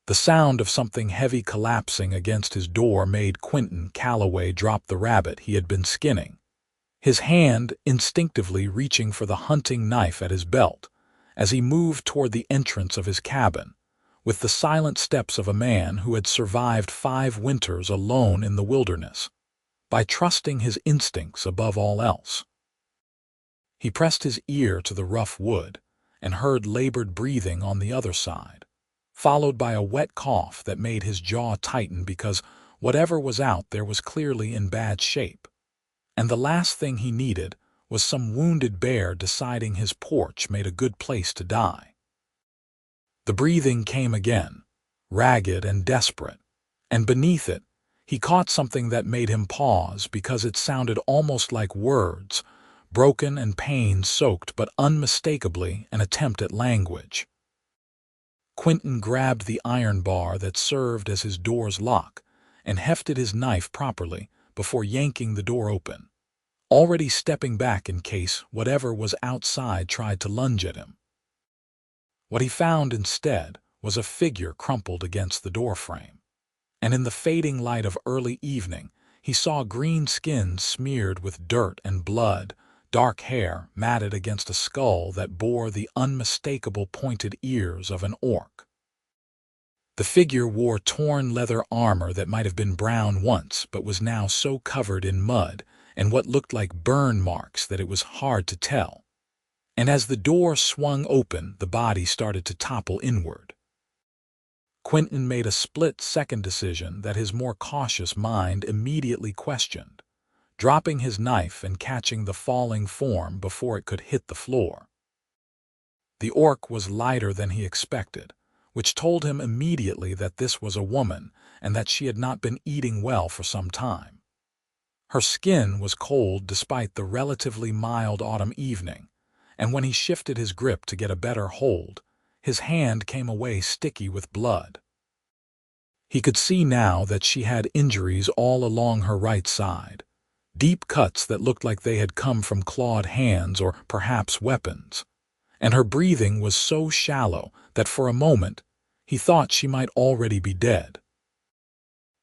The sound of something heavy collapsing against his door made Quinten Calloway drop the rabbit he had been skinning, his hand instinctively reaching for the hunting knife at his belt as he moved toward the entrance of his cabin, with the silent steps of a man who had survived 5 winters alone in the wilderness, by trusting his instincts above all else. He pressed his ear to the rough wood and heard labored breathing on the other side, followed by a wet cough that made his jaw tighten because whatever was out there was clearly in bad shape. And the last thing he needed was some wounded bear deciding his porch made a good place to die. The breathing came again, ragged and desperate, and beneath it, he caught something that made him pause because it sounded almost like words, broken and pain-soaked but unmistakably an attempt at language. Quinten grabbed the iron bar that served as his door's lock and hefted his knife properly before yanking the door open, already stepping back in case whatever was outside tried to lunge at him. What he found instead was a figure crumpled against the doorframe, and in the fading light of early evening he saw green skin smeared with dirt and blood, dark hair matted against a skull that bore the unmistakable pointed ears of an orc. The figure wore torn leather armor that might have been brown once but was now so covered in mud and what looked like burn marks that it was hard to tell. And as the door swung open, the body started to topple inward. Quinten made a split-second decision that his more cautious mind immediately questioned, dropping his knife and catching the falling form before it could hit the floor. The orc was lighter than he expected, which told him immediately that this was a woman and that she had not been eating well for some time. Her skin was cold despite the relatively mild autumn evening, and when he shifted his grip to get a better hold, his hand came away sticky with blood. He could see now that she had injuries all along her right side, deep cuts that looked like they had come from clawed hands or perhaps weapons, and her breathing was so shallow that for a moment he thought she might already be dead.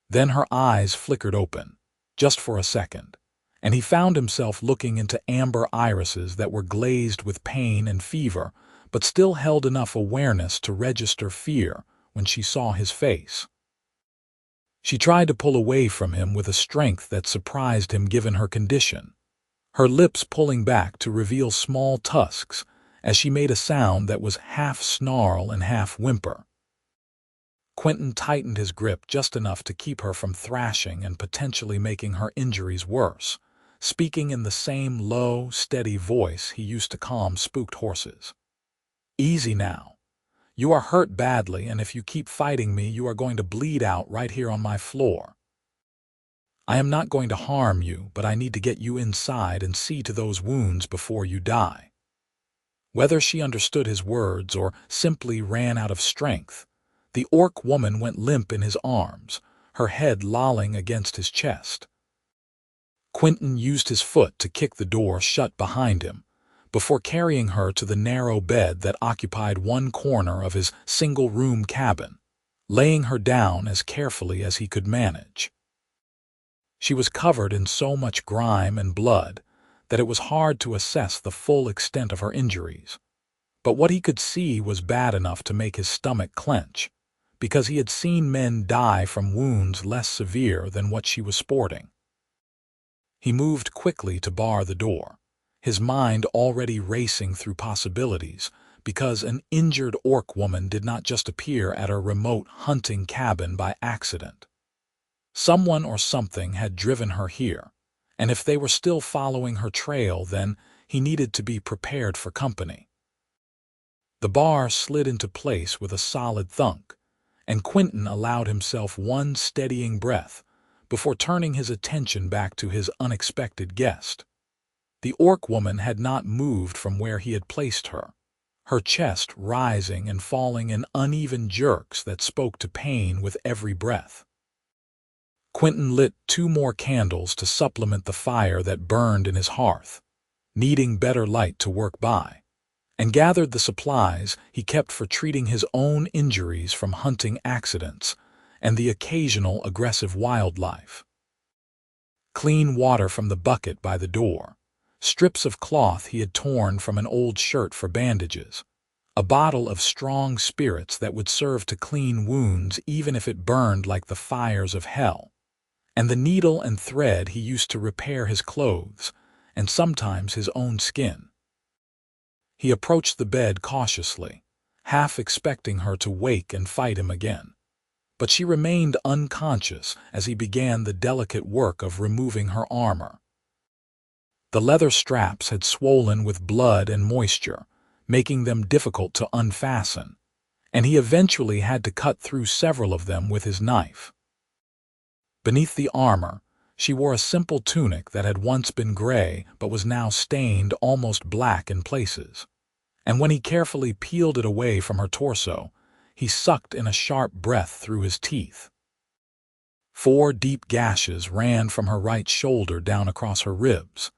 Then her eyes flickered open, just for a second, and he found himself looking into amber irises that were glazed with pain and fever, but still held enough awareness to register fear when she saw his face. She tried to pull away from him with a strength that surprised him given her condition, her lips pulling back to reveal small tusks as she made a sound that was half snarl and half whimper. Quinten tightened his grip just enough to keep her from thrashing and potentially making her injuries worse, speaking in the same low, steady voice he used to calm spooked horses. "Easy now. You are hurt badly, and if you keep fighting me, you are going to bleed out right here on my floor. I am not going to harm you, but I need to get you inside and see to those wounds before you die." Whether she understood his words or simply ran out of strength, the orc woman went limp in his arms, her head lolling against his chest. Quinten used his foot to kick the door shut behind him, before carrying her to the narrow bed that occupied one corner of his single-room cabin, laying her down as carefully as he could manage. She was covered in so much grime and blood that it was hard to assess the full extent of her injuries, but what he could see was bad enough to make his stomach clench, because he had seen men die from wounds less severe than what she was sporting. He moved quickly to bar the door, his mind already racing through possibilities, because an injured orc woman did not just appear at a remote hunting cabin by accident. Someone or something had driven her here, and if they were still following her trail, then he needed to be prepared for company. The bar slid into place with a solid thunk, and Quinten allowed himself one steadying breath before turning his attention back to his unexpected guest. The orc woman had not moved from where he had placed her, her chest rising and falling in uneven jerks that spoke to pain with every breath. Quinten lit 2 more candles to supplement the fire that burned in his hearth, needing better light to work by, and gathered the supplies he kept for treating his own injuries from hunting accidents and the occasional aggressive wildlife. Clean water from the bucket by the door, strips of cloth he had torn from an old shirt for bandages, a bottle of strong spirits that would serve to clean wounds even if it burned like the fires of hell, and the needle and thread he used to repair his clothes and sometimes his own skin. He approached the bed cautiously, half expecting her to wake and fight him again. But she remained unconscious as he began the delicate work of removing her armor. The leather straps had swollen with blood and moisture, making them difficult to unfasten, and he eventually had to cut through several of them with his knife. Beneath the armor, she wore a simple tunic that had once been gray but was now stained almost black in places, and when he carefully peeled it away from her torso, he sucked in a sharp breath through his teeth. 4 deep gashes ran from her right shoulder down across her ribs,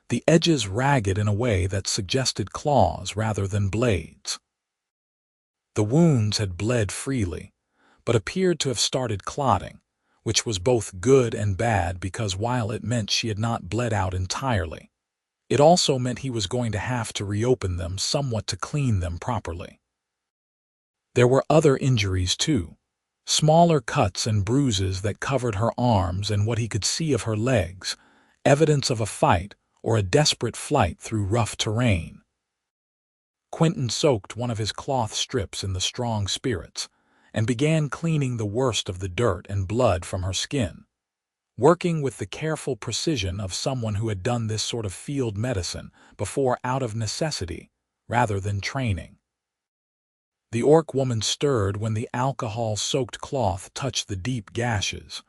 the edges ragged in a way that suggested claws rather than blades. The wounds had bled freely, but appeared to have started clotting, which was both good and bad because while it meant she had not bled out entirely, it also meant he was going to have to reopen them somewhat to clean them properly. There were other injuries too, smaller cuts and bruises that covered her arms and what he could see of her legs, evidence of a fight or a desperate flight through rough terrain. Quinten soaked one of his cloth strips in the strong spirits and began cleaning the worst of the dirt and blood from her skin, working with the careful precision of someone who had done this sort of field medicine before out of necessity rather than training. The orc woman stirred when the alcohol-soaked cloth touched the deep gashes,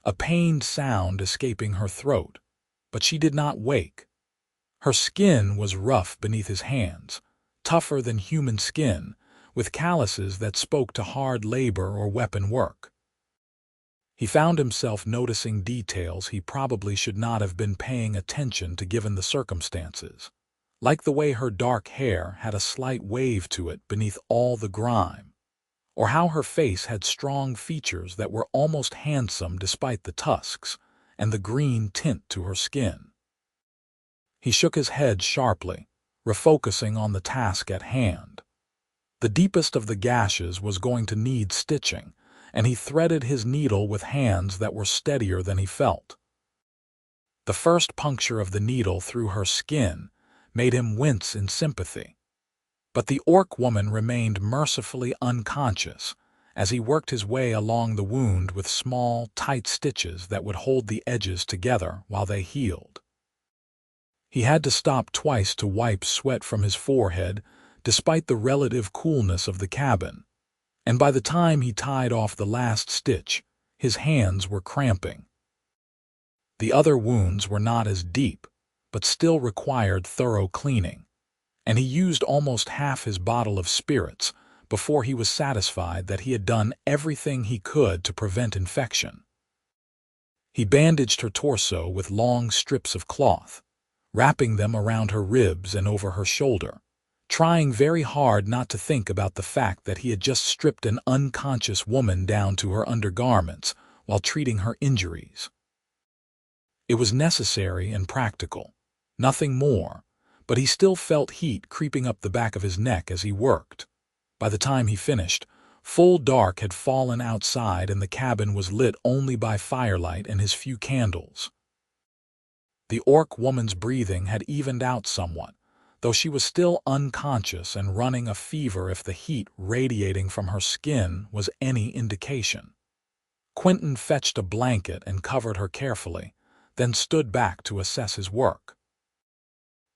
a pained sound escaping her throat, but she did not wake. Her skin was rough beneath his hands, tougher than human skin, with calluses that spoke to hard labor or weapon work. He found himself noticing details he probably should not have been paying attention to given the circumstances, like the way her dark hair had a slight wave to it beneath all the grime, or how her face had strong features that were almost handsome despite the tusks and the green tint to her skin. He shook his head sharply, refocusing on the task at hand. The deepest of the gashes was going to need stitching, and he threaded his needle with hands that were steadier than he felt. The first puncture of the needle through her skin made him wince in sympathy, but the orc woman remained mercifully unconscious as he worked his way along the wound with small, tight stitches that would hold the edges together while they healed. He had to stop twice to wipe sweat from his forehead despite the relative coolness of the cabin, and by the time he tied off the last stitch, his hands were cramping. The other wounds were not as deep, but still required thorough cleaning, and he used almost half his bottle of spirits before he was satisfied that he had done everything he could to prevent infection. He bandaged her torso with long strips of cloth, wrapping them around her ribs and over her shoulder, trying very hard not to think about the fact that he had just stripped an unconscious woman down to her undergarments while treating her injuries. It was necessary and practical, nothing more, but he still felt heat creeping up the back of his neck as he worked. By the time he finished, full dark had fallen outside and the cabin was lit only by firelight and his few candles. The orc woman's breathing had evened out somewhat, though she was still unconscious and running a fever if the heat radiating from her skin was any indication. Quinten fetched a blanket and covered her carefully, then stood back to assess his work.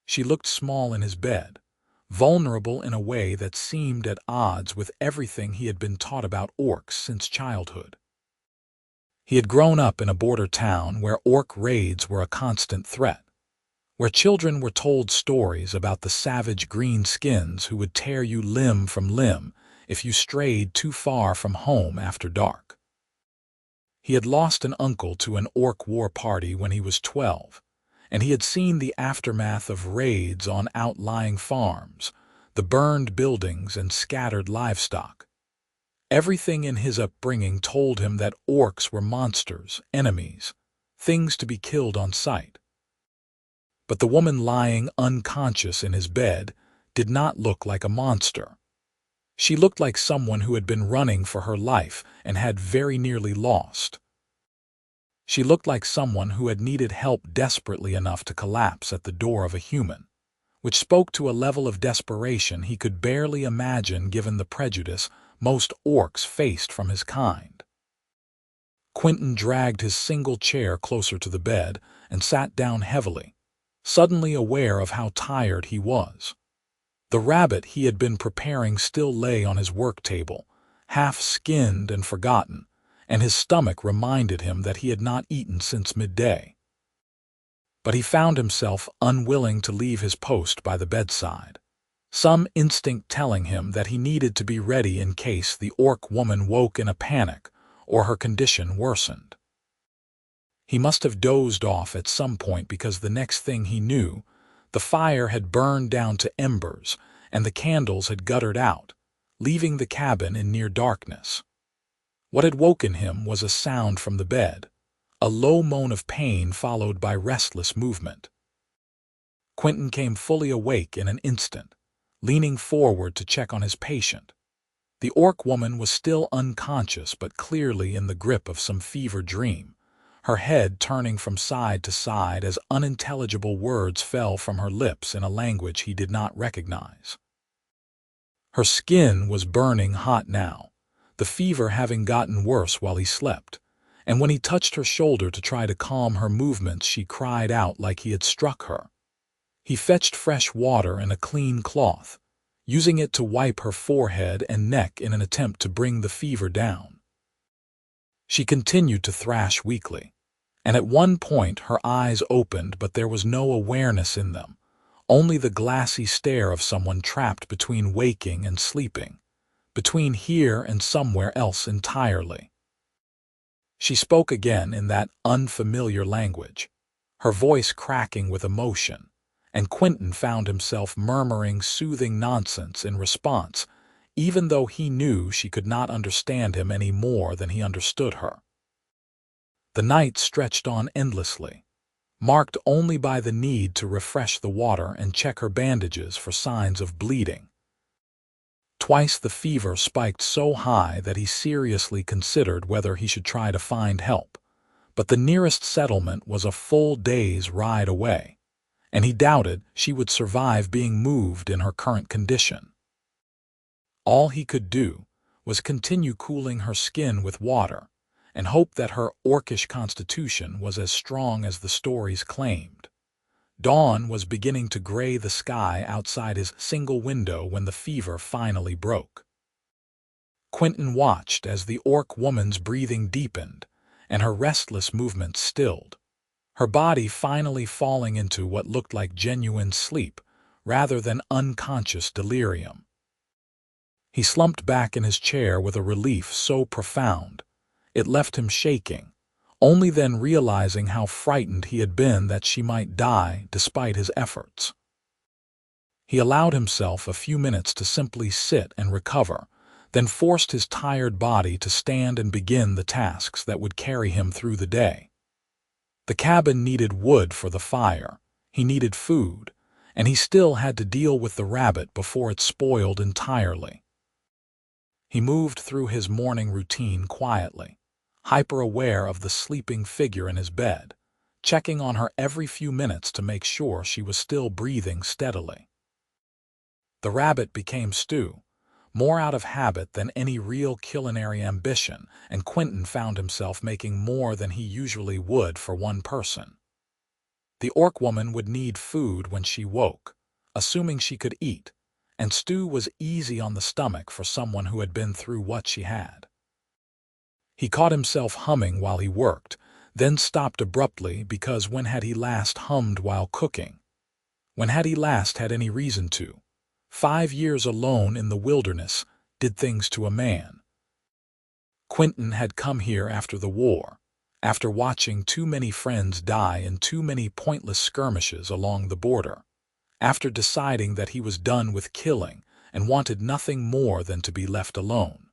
She looked small in his bed, vulnerable in a way that seemed at odds with everything he had been taught about orcs since childhood. He had grown up in a border town where orc raids were a constant threat, where children were told stories about the savage greenskins who would tear you limb from limb if you strayed too far from home after dark. He had lost an uncle to an orc war party when he was 12, and he had seen the aftermath of raids on outlying farms, the burned buildings and scattered livestock. Everything in his upbringing told him that orcs were monsters, enemies, things to be killed on sight. But the woman lying unconscious in his bed did not look like a monster. She looked like someone who had been running for her life and had very nearly lost. She looked like someone who had needed help desperately enough to collapse at the door of a human, which spoke to a level of desperation he could barely imagine given the prejudice most orcs faced from his kind. Quinten dragged his single chair closer to the bed and sat down heavily, suddenly aware of how tired he was. The rabbit he had been preparing still lay on his work table, half-skinned and forgotten, and his stomach reminded him that he had not eaten since midday. But he found himself unwilling to leave his post by the bedside, some instinct telling him that he needed to be ready in case the orc woman woke in a panic or her condition worsened. He must have dozed off at some point because the next thing he knew, the fire had burned down to embers and the candles had guttered out, leaving the cabin in near darkness. What had woken him was a sound from the bed, a low moan of pain followed by restless movement. Quinten came fully awake in an instant, leaning forward to check on his patient. The orc woman was still unconscious but clearly in the grip of some fever dream, her head turning from side to side as unintelligible words fell from her lips in a language he did not recognize. Her skin was burning hot now, the fever having gotten worse while he slept, and when he touched her shoulder to try to calm her movements, she cried out like he had struck her. He fetched fresh water and a clean cloth, using it to wipe her forehead and neck in an attempt to bring the fever down. She continued to thrash weakly, and at one point her eyes opened, but there was no awareness in them, only the glassy stare of someone trapped between waking and sleeping, between here and somewhere else entirely. She spoke again in that unfamiliar language, her voice cracking with emotion, and Quinten found himself murmuring soothing nonsense in response, even though he knew she could not understand him any more than he understood her. The night stretched on endlessly, marked only by the need to refresh the water and check her bandages for signs of bleeding. Twice the fever spiked so high that he seriously considered whether he should try to find help, but the nearest settlement was a full day's ride away, and he doubted she would survive being moved in her current condition. All he could do was continue cooling her skin with water and hope that her orcish constitution was as strong as the stories claimed. Dawn was beginning to gray the sky outside his single window when the fever finally broke. Quinten watched as the orc woman's breathing deepened and her restless movements stilled, her body finally falling into what looked like genuine sleep rather than unconscious delirium. He slumped back in his chair with a relief so profound it left him shaking, only then realizing how frightened he had been that she might die despite his efforts. He allowed himself a few minutes to simply sit and recover, then forced his tired body to stand and begin the tasks that would carry him through the day. The cabin needed wood for the fire, he needed food, and he still had to deal with the rabbit before it spoiled entirely. He moved through his morning routine quietly, hyper-aware of the sleeping figure in his bed, checking on her every few minutes to make sure she was still breathing steadily. The rabbit became stew, more out of habit than any real culinary ambition, and Quinten found himself making more than he usually would for one person. The orc woman would need food when she woke, assuming she could eat, and stew was easy on the stomach for someone who had been through what she had. He caught himself humming while he worked, then stopped abruptly because when had he last hummed while cooking? When had he last had any reason to? 5 years alone in the wilderness did things to a man. Quinten had come here after the war, after watching too many friends die in too many pointless skirmishes along the border, after deciding that he was done with killing and wanted nothing more than to be left alone.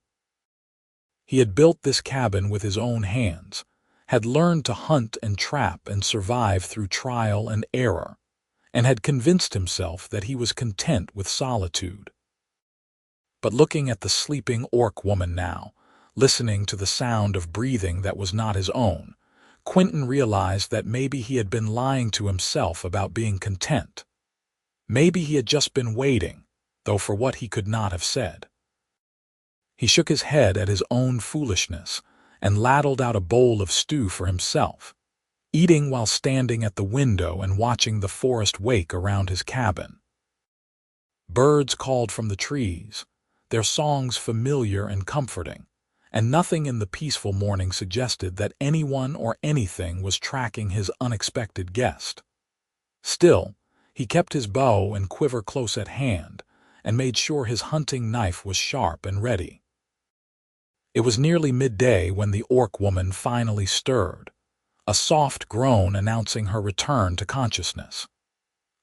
He had built this cabin with his own hands, had learned to hunt and trap and survive through trial and error, and had convinced himself that he was content with solitude. But looking at the sleeping orc woman now, listening to the sound of breathing that was not his own, Quinten realized that maybe he had been lying to himself about being content. Maybe he had just been waiting, though for what he could not have said. He shook his head at his own foolishness and ladled out a bowl of stew for himself, eating while standing at the window and watching the forest wake around his cabin. Birds called from the trees, their songs familiar and comforting, and nothing in the peaceful morning suggested that anyone or anything was tracking his unexpected guest. Still, he kept his bow and quiver close at hand and made sure his hunting knife was sharp and ready. It was nearly midday when the orc woman finally stirred, a soft groan announcing her return to consciousness.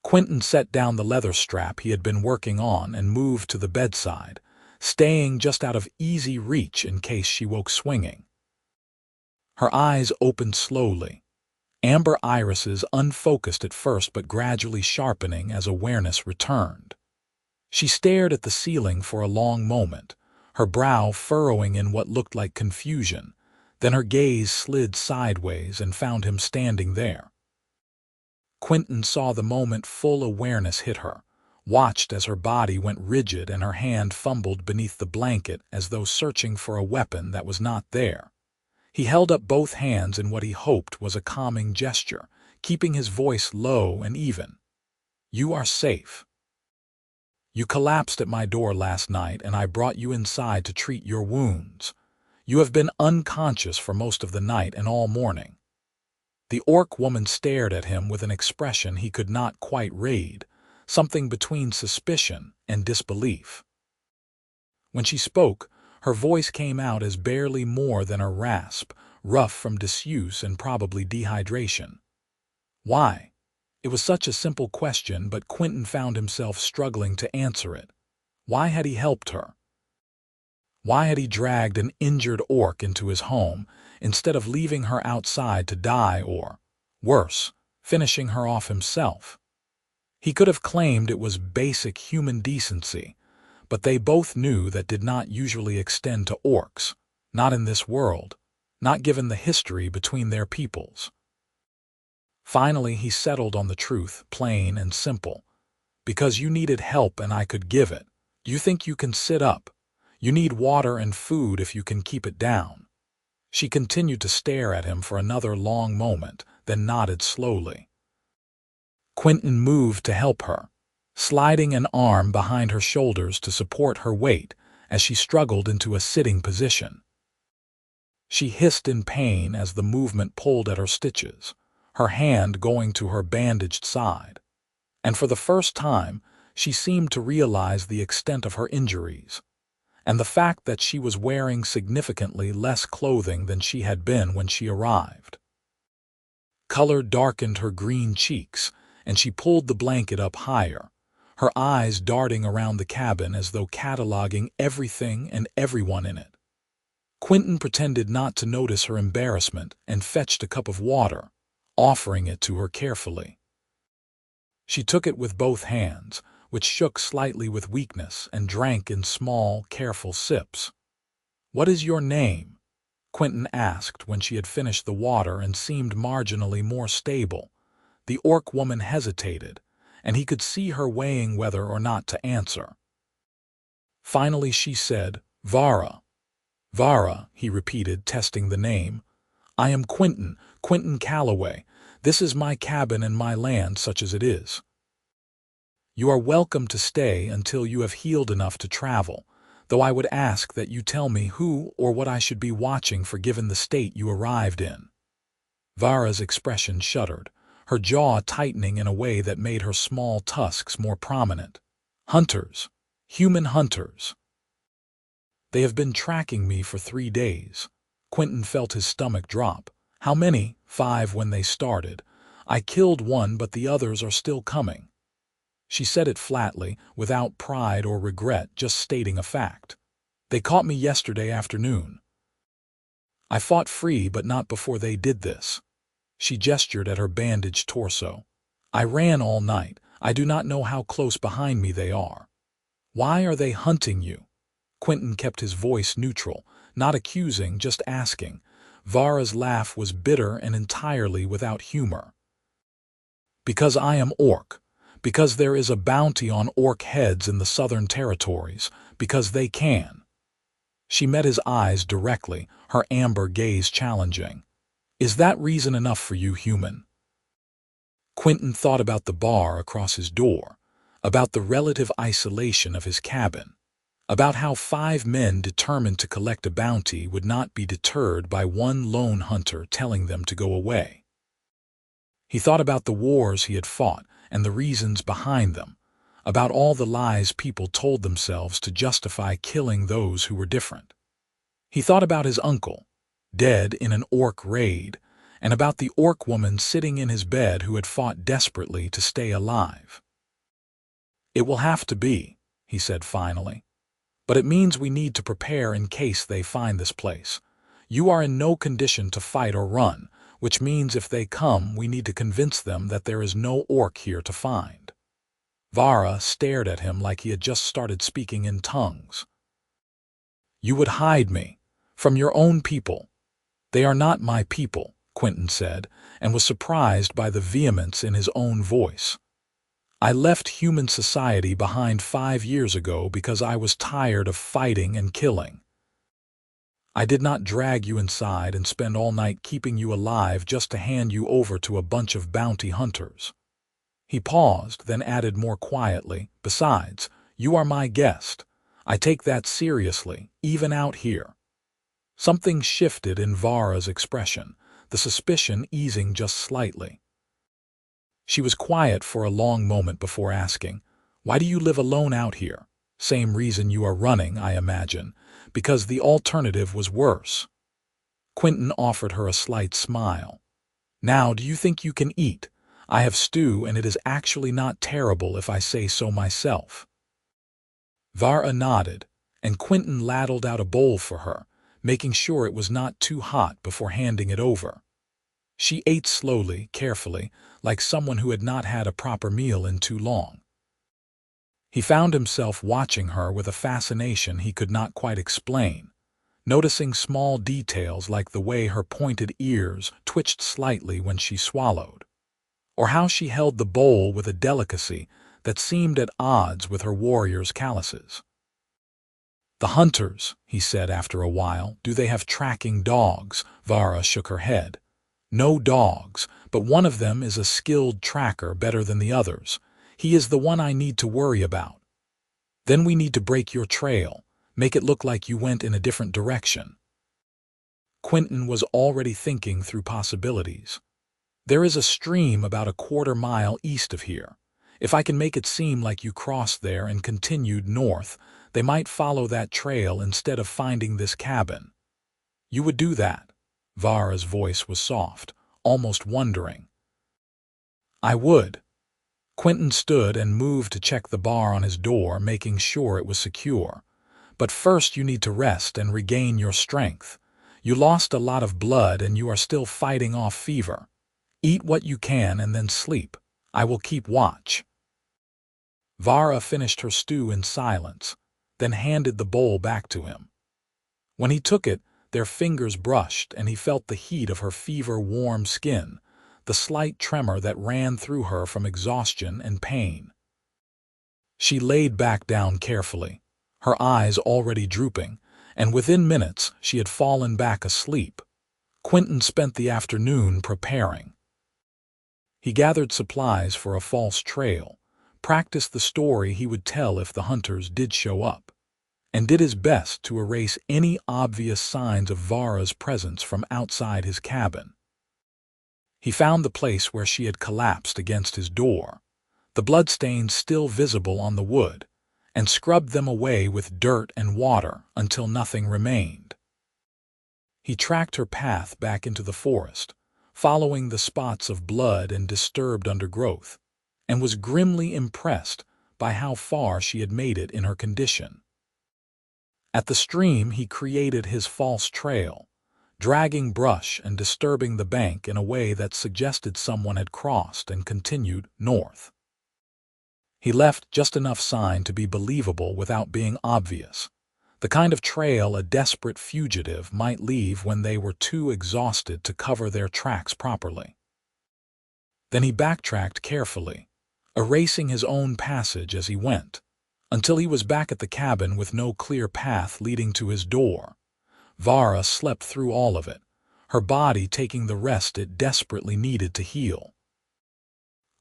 Quinten set down the leather strap he had been working on and moved to the bedside, staying just out of easy reach in case she woke swinging. Her eyes opened slowly, amber irises unfocused at first but gradually sharpening as awareness returned. She stared at the ceiling for a long moment, her brow furrowing in what looked like confusion. Then her gaze slid sideways and found him standing there. Quinten saw the moment full awareness hit her, watched as her body went rigid and her hand fumbled beneath the blanket as though searching for a weapon that was not there. He held up both hands in what he hoped was a calming gesture, keeping his voice low and even. "You are safe. You collapsed at my door last night and I brought you inside to treat your wounds. You have been unconscious for most of the night and all morning." The orc woman stared at him with an expression he could not quite read, something between suspicion and disbelief. When she spoke, her voice came out as barely more than a rasp, rough from disuse and probably dehydration. Why? It was such a simple question, but Quinten found himself struggling to answer it. Why had he helped her? Why had he dragged an injured orc into his home instead of leaving her outside to die or, worse, finishing her off himself? He could have claimed it was basic human decency, but they both knew that did not usually extend to orcs, not in this world, not given the history between their peoples. Finally, he settled on the truth, plain and simple. "Because you needed help and I could give it. You think you can sit up. You need water and food if you can keep it down." She continued to stare at him for another long moment, then nodded slowly. Quinten moved to help her, sliding an arm behind her shoulders to support her weight as she struggled into a sitting position. She hissed in pain as the movement pulled at her stitches, her hand going to her bandaged side. And for the first time, she seemed to realize the extent of her injuries, and the fact that she was wearing significantly less clothing than she had been when she arrived. Color darkened her green cheeks, and she pulled the blanket up higher, her eyes darting around the cabin as though cataloging everything and everyone in it. Quinten pretended not to notice her embarrassment and fetched a cup of water, offering it to her carefully. She took it with both hands, which shook slightly with weakness, and drank in small, careful sips. "What is your name?" Quinten asked when she had finished the water and seemed marginally more stable. The orc woman hesitated, and he could see her weighing whether or not to answer. Finally she said, "Vara." "Vara," he repeated, testing the name. "I am Quinten Calloway. This is my cabin and my land such as it is. You are welcome to stay until you have healed enough to travel, though I would ask that you tell me who or what I should be watching for given the state you arrived in." Vara's expression shuddered, her jaw tightening in a way that made her small tusks more prominent. "Hunters. Human hunters. They have been tracking me for 3 days. Quinten felt his stomach drop. "How many?" "5 when they started. I killed one, but the others are still coming." She said it flatly, without pride or regret, just stating a fact. They caught me yesterday afternoon. I fought free, but not before they did this. She gestured at her bandaged torso. I ran all night. I do not know how close behind me they are. Why are they hunting you? Quinten kept his voice neutral, not accusing, just asking. Vara's laugh was bitter and entirely without humor. Because I am Orc. Because there is a bounty on Orc heads in the Southern Territories. Because they can. She met his eyes directly, her amber gaze challenging. Is that reason enough for you, human? Quinten thought about the bar across his door, about the relative isolation of his cabin, about how 5 men determined to collect a bounty would not be deterred by one lone hunter telling them to go away. He thought about the wars he had fought and the reasons behind them, about all the lies people told themselves to justify killing those who were different. He thought about his uncle, dead in an Orc raid, and about the Orc woman sitting in his bed who had fought desperately to stay alive. It will have to be, he said finally. But it means we need to prepare in case they find this place. You are in no condition to fight or run, which means if they come, we need to convince them that there is no Orc here to find. Vara stared at him like he had just started speaking in tongues. You would hide me from your own people. They are not my people, Quinten said, and was surprised by the vehemence in his own voice. I left human society behind 5 years ago because I was tired of fighting and killing. I did not drag you inside and spend all night keeping you alive just to hand you over to a bunch of bounty hunters. He paused, then added more quietly, besides, you are my guest. I take that seriously, even out here. Something shifted in Vara's expression, the suspicion easing just slightly. She was quiet for a long moment before asking, why do you live alone out here? Same reason you are running, I imagine, because the alternative was worse. Quinten offered her a slight smile. Now, do you think you can eat? I have stew, and it is actually not terrible if I say so myself. Vara nodded, and Quinten ladled out a bowl for her, making sure it was not too hot before handing it over. She ate slowly, carefully, like someone who had not had a proper meal in too long. He found himself watching her with a fascination he could not quite explain, noticing small details like the way her pointed ears twitched slightly when she swallowed, or how she held the bowl with a delicacy that seemed at odds with her warrior's calluses. The hunters, he said after a while, do they have tracking dogs? Vara shook her head. No dogs, but one of them is a skilled tracker better than the others. He is the one I need to worry about. Then we need to break your trail, make it look like you went in a different direction. Quinten was already thinking through possibilities. There is a stream about a quarter-mile east of here. If I can make it seem like you crossed there and continued north, they might follow that trail instead of finding this cabin. You would do that? Vara's voice was soft, almost wondering. I would. Quinten stood and moved to check the bar on his door, making sure it was secure. But first you need to rest and regain your strength. You lost a lot of blood and you are still fighting off fever. Eat what you can and then sleep. I will keep watch. Vara finished her stew in silence, then handed the bowl back to him. When he took it, their fingers brushed and he felt the heat of her fever-warm skin, the slight tremor that ran through her from exhaustion and pain. She laid back down carefully, her eyes already drooping, and within minutes she had fallen back asleep. Quinten spent the afternoon preparing. He gathered supplies for a false trail, practiced the story he would tell if the hunters did show up, and did his best to erase any obvious signs of Vara's presence from outside his cabin. He found the place where she had collapsed against his door, the bloodstains still visible on the wood, and scrubbed them away with dirt and water until nothing remained. He tracked her path back into the forest, following the spots of blood and disturbed undergrowth, and was grimly impressed by how far she had made it in her condition. At the stream, he created his false trail, dragging brush and disturbing the bank in a way that suggested someone had crossed and continued north. He left just enough sign to be believable without being obvious, the kind of trail a desperate fugitive might leave when they were too exhausted to cover their tracks properly. Then he backtracked carefully, erasing his own passage as he went, until he was back at the cabin with no clear path leading to his door. Vara slept through all of it, her body taking the rest it desperately needed to heal.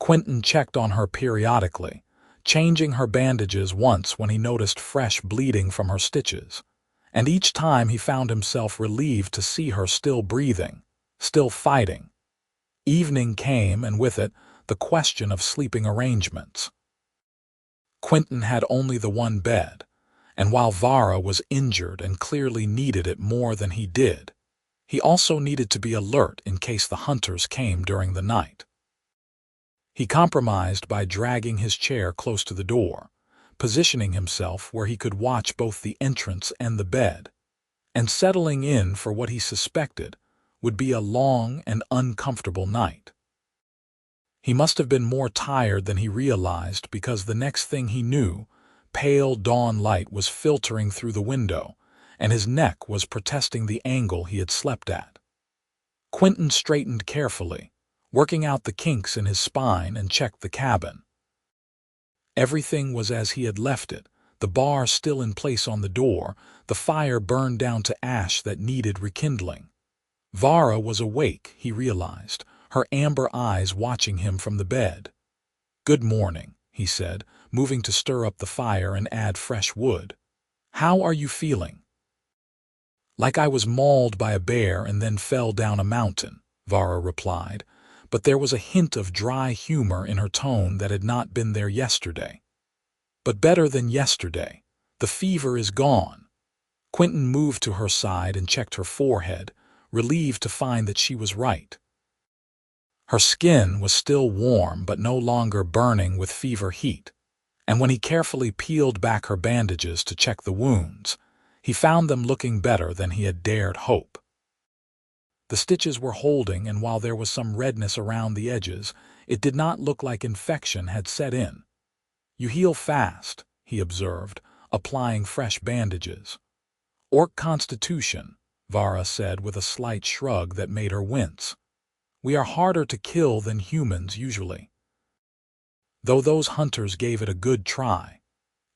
Quinten checked on her periodically, changing her bandages once when he noticed fresh bleeding from her stitches, and each time he found himself relieved to see her still breathing, still fighting. Evening came, and with it, the question of sleeping arrangements. Quinten had only the one bed, and while Vara was injured and clearly needed it more than he did, he also needed to be alert in case the hunters came during the night. He compromised by dragging his chair close to the door, positioning himself where he could watch both the entrance and the bed, and settling in for what he suspected would be a long and uncomfortable night. He must have been more tired than he realized, because the next thing he knew, pale dawn light was filtering through the window, and his neck was protesting the angle he had slept at. Quinten straightened carefully, working out the kinks in his spine, and checked the cabin. Everything was as he had left it, the bar still in place on the door, the fire burned down to ash that needed rekindling. Vara was awake, he realized, her amber eyes watching him from the bed. "Good morning," he said, moving to stir up the fire and add fresh wood. "How are you feeling?" "Like I was mauled by a bear and then fell down a mountain," Vara replied, but there was a hint of dry humor in her tone that had not been there yesterday. "But better than yesterday. The fever is gone." Quinten moved to her side and checked her forehead, relieved to find that she was right. Her skin was still warm but no longer burning with fever heat, and when he carefully peeled back her bandages to check the wounds, he found them looking better than he had dared hope. The stitches were holding, and while there was some redness around the edges, it did not look like infection had set in. "You heal fast," he observed, applying fresh bandages. "Orc constitution," Vara said with a slight shrug that made her wince. "We are harder to kill than humans usually. Though those hunters gave it a good try.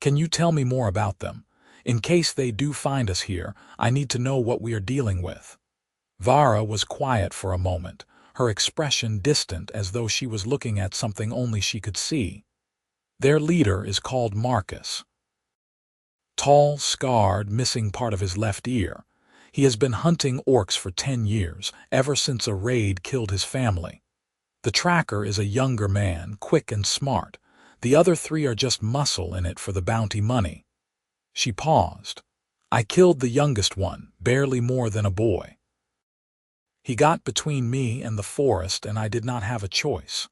Can you tell me more about them? In case they do find us here, I need to know what we are dealing with." Vara was quiet for a moment, her expression distant as though she was looking at something only she could see. "Their leader is called Marcus. Tall, scarred, missing part of his left ear. He has been hunting orcs for 10 years, ever since a raid killed his family. The tracker is a younger man, quick and smart. The other 3 are just muscle in it for the bounty money." She paused. "I killed the youngest one, barely more than a boy. He got between me and the forest, and I did not have a choice."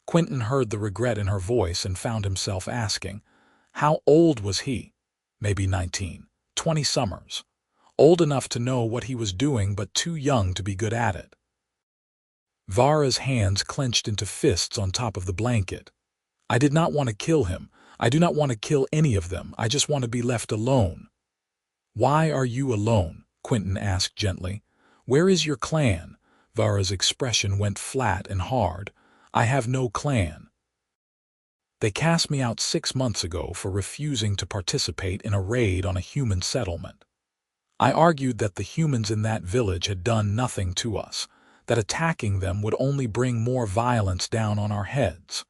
Quinten heard the regret in her voice and found himself asking, how old was he? Maybe 19, 20 summers. Old enough to know what he was doing, but too young to be good at it. Vara's hands clenched into fists on top of the blanket. "I did not want to kill him. I do not want to kill any of them. I just want to be left alone." "Why are you alone?" Quinten asked gently. "Where is your clan?" Vara's expression went flat and hard. "I have no clan. They cast me out 6 months ago for refusing to participate in a raid on a human settlement. I argued that the humans in that village had done nothing to us, that attacking them would only bring more violence down on our heads.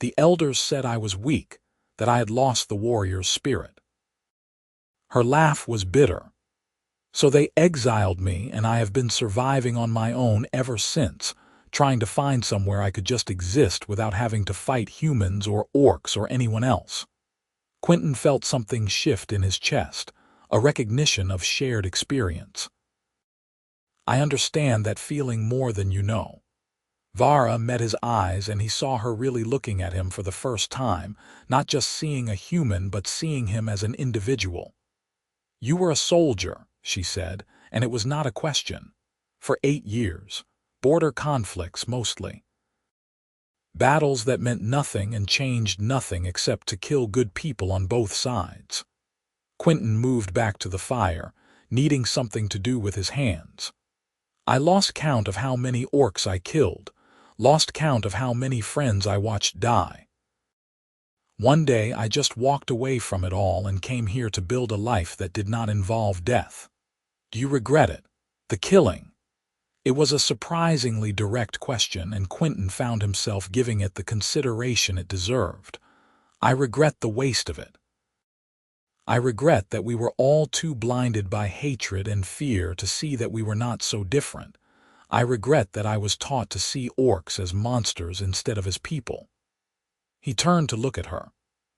The elders said I was weak, that I had lost the warrior's spirit." Her laugh was bitter. "So they exiled me, and I have been surviving on my own ever since, trying to find somewhere I could just exist without having to fight humans or orcs or anyone else." Quinten felt something shift in his chest, a recognition of shared experience. "I understand that feeling more than you know." Vara met his eyes and he saw her really looking at him for the first time, not just seeing a human but seeing him as an individual. "You were a soldier," she said, and it was not a question. "For 8 years. Border conflicts mostly. Battles that meant nothing and changed nothing except to kill good people on both sides." Quinten moved back to the fire, needing something to do with his hands. "I lost count of how many orcs I killed, lost count of how many friends I watched die. One day I just walked away from it all and came here to build a life that did not involve death." "Do you regret it? The killing?" It was a surprisingly direct question, and Quinten found himself giving it the consideration it deserved. "I regret the waste of it. I regret that we were all too blinded by hatred and fear to see that we were not so different. I regret that I was taught to see orcs as monsters instead of as people." He turned to look at her.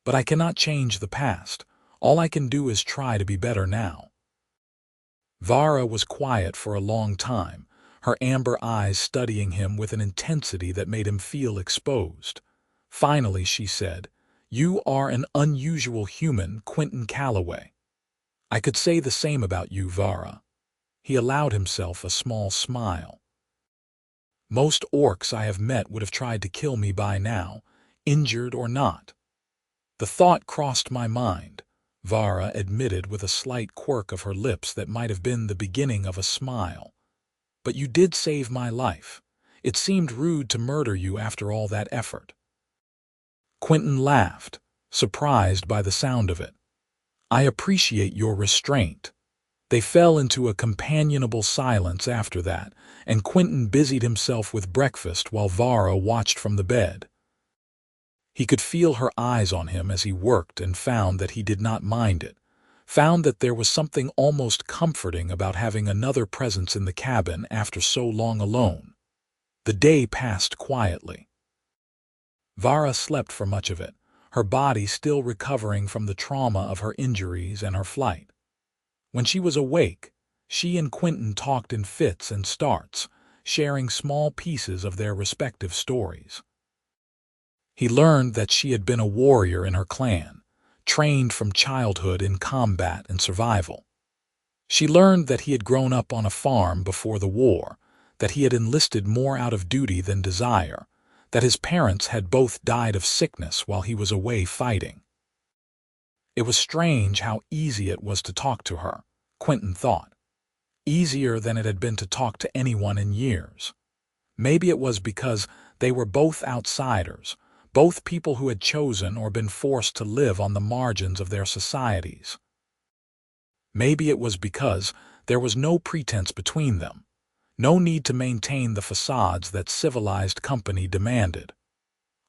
"But I cannot change the past. All I can do is try to be better now." Vara was quiet for a long time, her amber eyes studying him with an intensity that made him feel exposed. Finally she said, "You are an unusual human, Quinten Calloway. I could say the same about you, Vara." He allowed himself a small smile. "Most orcs I have met would have tried to kill me by now, injured or not." "The thought crossed my mind," Vara admitted with a slight quirk of her lips that might have been the beginning of a smile. "But you did save my life. It seemed rude to murder you after all that effort." Quinten laughed, surprised by the sound of it. "I appreciate your restraint." They fell into a companionable silence after that, and Quinten busied himself with breakfast while Vara watched from the bed. He could feel her eyes on him as he worked and found that he did not mind it, found that there was something almost comforting about having another presence in the cabin after so long alone. The day passed quietly. Vara slept for much of it, her body still recovering from the trauma of her injuries and her flight. When she was awake, she and Quinten talked in fits and starts, sharing small pieces of their respective stories. He learned that she had been a warrior in her clan, trained from childhood in combat and survival. She learned that he had grown up on a farm before the war, that he had enlisted more out of duty than desire, that his parents had both died of sickness while he was away fighting. It was strange how easy it was to talk to her, Quinten thought. Easier than it had been to talk to anyone in years. Maybe it was because they were both outsiders, both people who had chosen or been forced to live on the margins of their societies. Maybe it was because there was no pretense between them, no need to maintain the facades that civilized company demanded.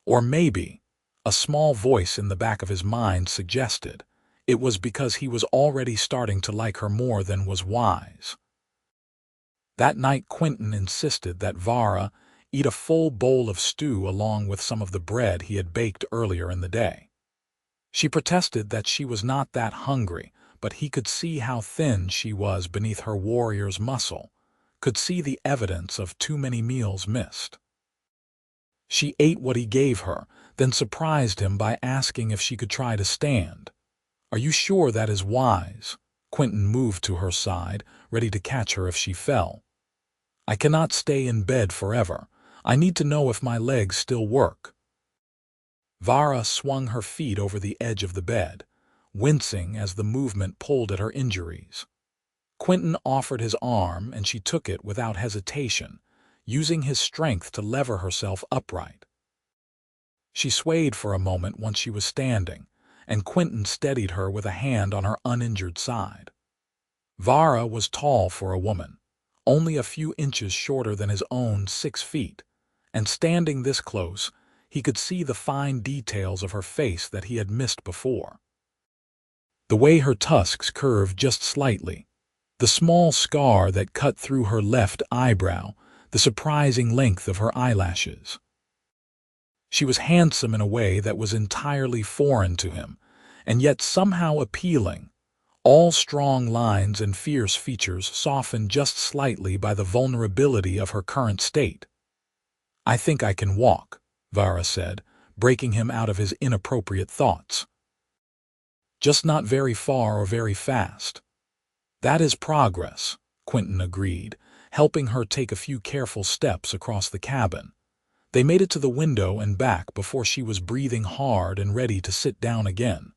Or maybe, a small voice in the back of his mind suggested, it was because he was already starting to like her more than was wise. That night Quinten insisted that Vara eat a full bowl of stew along with some of the bread he had baked earlier in the day. She protested that she was not that hungry, but he could see how thin she was beneath her warrior's muscle, could see the evidence of too many meals missed. She ate what he gave her, then surprised him by asking if she could try to stand. "Are you sure that is wise?" Quinten moved to her side, ready to catch her if she fell. "I cannot stay in bed forever. I need to know if my legs still work." Vara swung her feet over the edge of the bed, wincing as the movement pulled at her injuries. Quinten offered his arm and she took it without hesitation, using his strength to lever herself upright. She swayed for a moment once she was standing, and Quinten steadied her with a hand on her uninjured side. Vara was tall for a woman, only a few inches shorter than his own 6 feet, and standing this close, he could see the fine details of her face that he had missed before. The way her tusks curved just slightly, the small scar that cut through her left eyebrow, the surprising length of her eyelashes. She was handsome in a way that was entirely foreign to him, and yet somehow appealing, all strong lines and fierce features softened just slightly by the vulnerability of her current state. I think I can walk, Vara said, breaking him out of his inappropriate thoughts. Just not very far or very fast. That is progress, Quinten agreed, helping her take a few careful steps across the cabin. They made it to the window and back before she was breathing hard and ready to sit down again.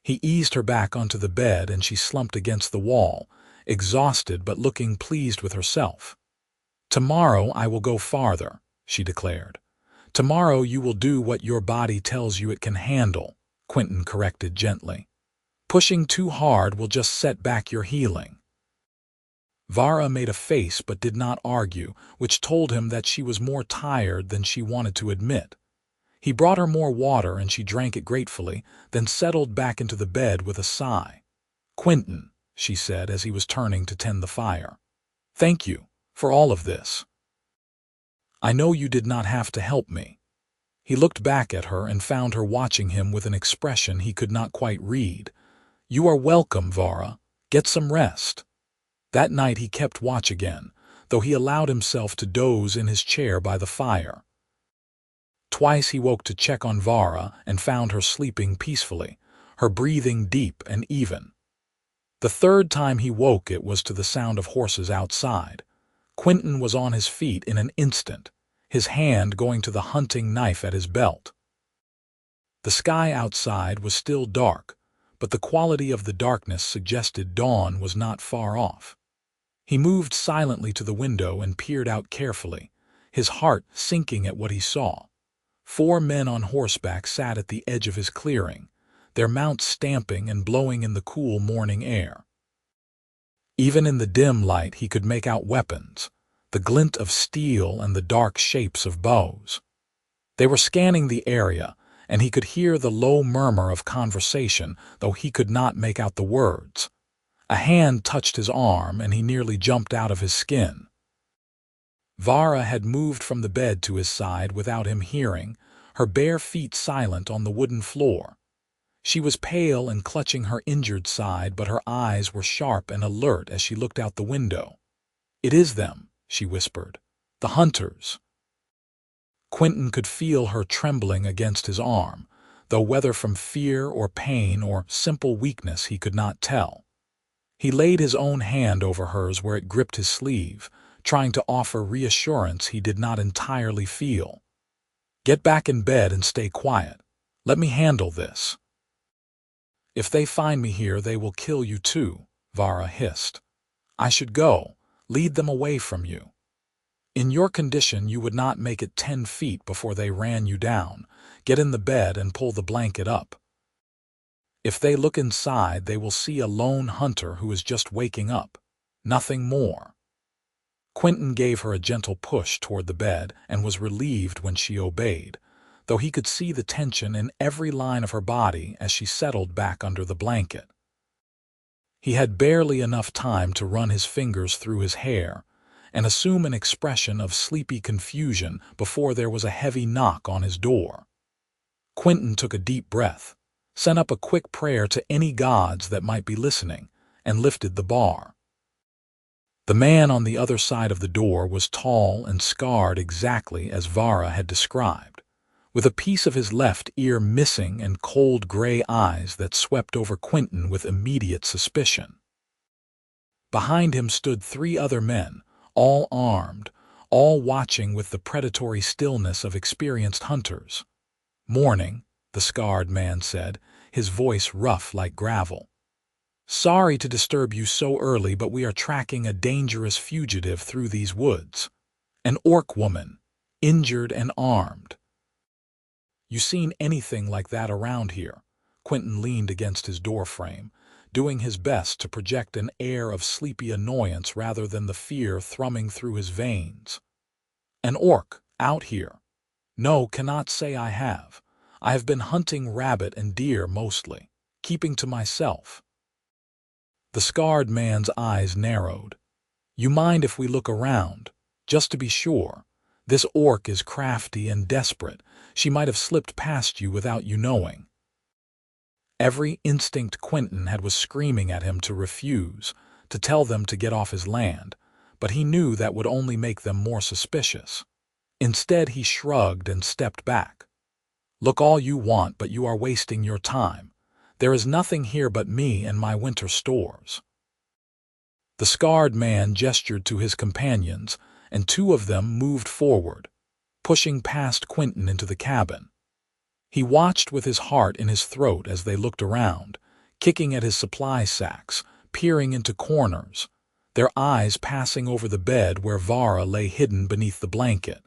He eased her back onto the bed and she slumped against the wall, exhausted but looking pleased with herself. Tomorrow I will go farther, she declared. Tomorrow you will do what your body tells you it can handle, Quinten corrected gently. Pushing too hard will just set back your healing. Vara made a face but did not argue, which told him that she was more tired than she wanted to admit. He brought her more water and she drank it gratefully, then settled back into the bed with a sigh. Quinten, she said as he was turning to tend the fire. Thank you for all of this. I know you did not have to help me. He looked back at her and found her watching him with an expression he could not quite read. You are welcome, Vara. Get some rest. That night he kept watch again, though he allowed himself to doze in his chair by the fire. Twice he woke to check on Vara and found her sleeping peacefully, her breathing deep and even. The third time he woke it was to the sound of horses outside. Quinten was on his feet in an instant, his hand going to the hunting knife at his belt. The sky outside was still dark, but the quality of the darkness suggested dawn was not far off. He moved silently to the window and peered out carefully, his heart sinking at what he saw. 4 men on horseback sat at the edge of his clearing, their mounts stamping and blowing in the cool morning air. Even in the dim light he could make out weapons, the glint of steel and the dark shapes of bows. They were scanning the area, and he could hear the low murmur of conversation, though he could not make out the words. A hand touched his arm and he nearly jumped out of his skin. Vara had moved from the bed to his side without him hearing, her bare feet silent on the wooden floor. She was pale and clutching her injured side, but her eyes were sharp and alert as she looked out the window. It is them, she whispered. The hunters. Quinten could feel her trembling against his arm, though whether from fear or pain or simple weakness he could not tell. He laid his own hand over hers where it gripped his sleeve, trying to offer reassurance he did not entirely feel. Get back in bed and stay quiet. Let me handle this. If they find me here, they will kill you too, Vara hissed. I should go, lead them away from you. In your condition, you would not make it 10 feet before they ran you down. Get in the bed and pull the blanket up. If they look inside, they will see a lone hunter who is just waking up. Nothing more. Quinten gave her a gentle push toward the bed and was relieved when she obeyed, though he could see the tension in every line of her body as she settled back under the blanket. He had barely enough time to run his fingers through his hair and assume an expression of sleepy confusion before there was a heavy knock on his door. Quinten took a deep breath, sent up a quick prayer to any gods that might be listening, and lifted the bar. The man on the other side of the door was tall and scarred exactly as Vara had described, with a piece of his left ear missing and cold gray eyes that swept over Quinten with immediate suspicion. Behind him stood 3 other men, all armed, all watching with the predatory stillness of experienced hunters. Morning, the scarred man said, his voice rough like gravel. Sorry to disturb you so early, but we are tracking a dangerous fugitive through these woods. An orc woman, injured and armed. You seen anything like that around here? Quinten leaned against his doorframe, doing his best to project an air of sleepy annoyance rather than the fear thrumming through his veins. An orc, out here? No, cannot say I have. I have been hunting rabbit and deer mostly, keeping to myself. The scarred man's eyes narrowed. You mind if we look around, just to be sure? This orc is crafty and desperate. She might have slipped past you without you knowing. Every instinct Quinten had was screaming at him to refuse, to tell them to get off his land, but he knew that would only make them more suspicious. Instead, he shrugged and stepped back. "Look all you want, but you are wasting your time. There is nothing here but me and my winter stores." The scarred man gestured to his companions, and two of them moved forward, pushing past Quinten into the cabin. He watched with his heart in his throat as they looked around, kicking at his supply sacks, peering into corners, their eyes passing over the bed where Vara lay hidden beneath the blanket.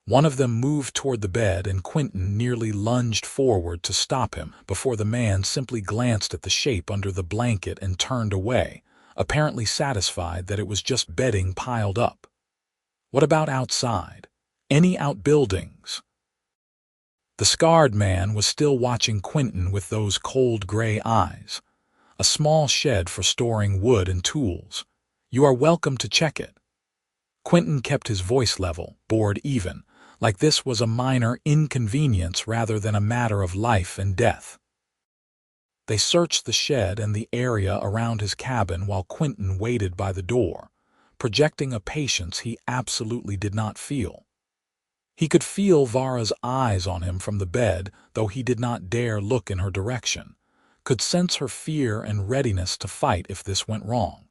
One of them moved toward the bed, and Quinten nearly lunged forward to stop him before the man simply glanced at the shape under the blanket and turned away, apparently satisfied that it was just bedding piled up. "What about outside? Any outbuildings?" The scarred man was still watching Quinten with those cold gray eyes. "A small shed for storing wood and tools. You are welcome to check it." Quinten kept his voice level, bored even, like this was a minor inconvenience rather than a matter of life and death. They searched the shed and the area around his cabin while Quinten waited by the door, projecting a patience he absolutely did not feel. He could feel Vara's eyes on him from the bed, though he did not dare look in her direction, could sense her fear and readiness to fight if this went wrong.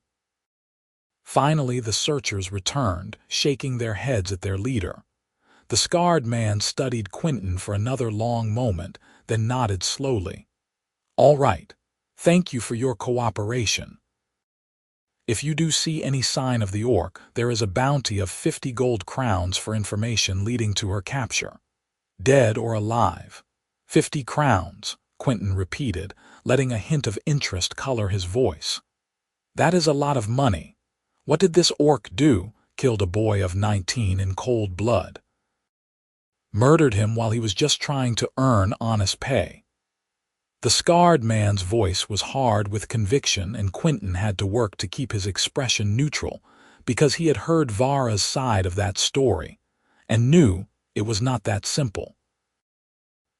Finally, the searchers returned, shaking their heads at their leader. The scarred man studied Quinten for another long moment, then nodded slowly. "All right. Thank you for your cooperation. If you do see any sign of the orc, there is a bounty of 50 gold crowns for information leading to her capture. Dead or alive. 50 crowns, Quinten repeated, letting a hint of interest color his voice. "That is a lot of money. What did this orc do? Killed a boy of 19 in cold blood. Murdered him while he was just trying to earn honest pay." The scarred man's voice was hard with conviction, and Quinten had to work to keep his expression neutral because he had heard Vara's side of that story and knew it was not that simple.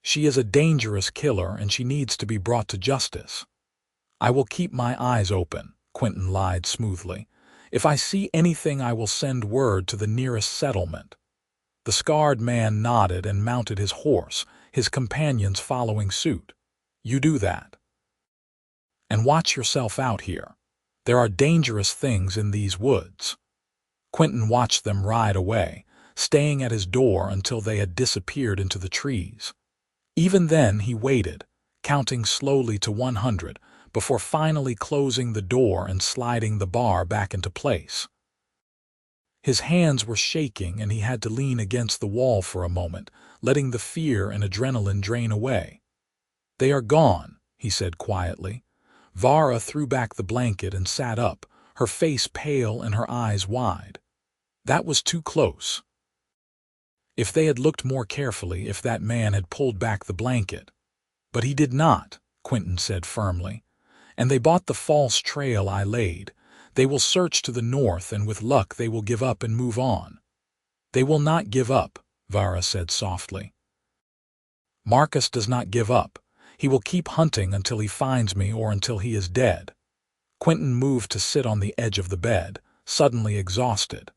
"She is a dangerous killer and she needs to be brought to justice." "I will keep my eyes open," Quinten lied smoothly. "If I see anything, I will send word to the nearest settlement." The scarred man nodded and mounted his horse, his companions following suit. "You do that. And watch yourself out here. There are dangerous things in these woods." Quinten watched them ride away, staying at his door until they had disappeared into the trees. Even then he waited, counting slowly to 100, before finally closing the door and sliding the bar back into place. His hands were shaking and he had to lean against the wall for a moment, letting the fear and adrenaline drain away. "They are gone," he said quietly. Vara threw back the blanket and sat up, her face pale and her eyes wide. "That was too close." If they had looked more carefully, if that man had pulled back the blanket. "But he did not," Quinten said firmly. "And they bought the false trail I laid. They will search to the north, and with luck they will give up and move on." "They will not give up," Vara said softly. "Marcus does not give up. He will keep hunting until he finds me or until he is dead." Quinten moved to sit on the edge of the bed, suddenly exhausted.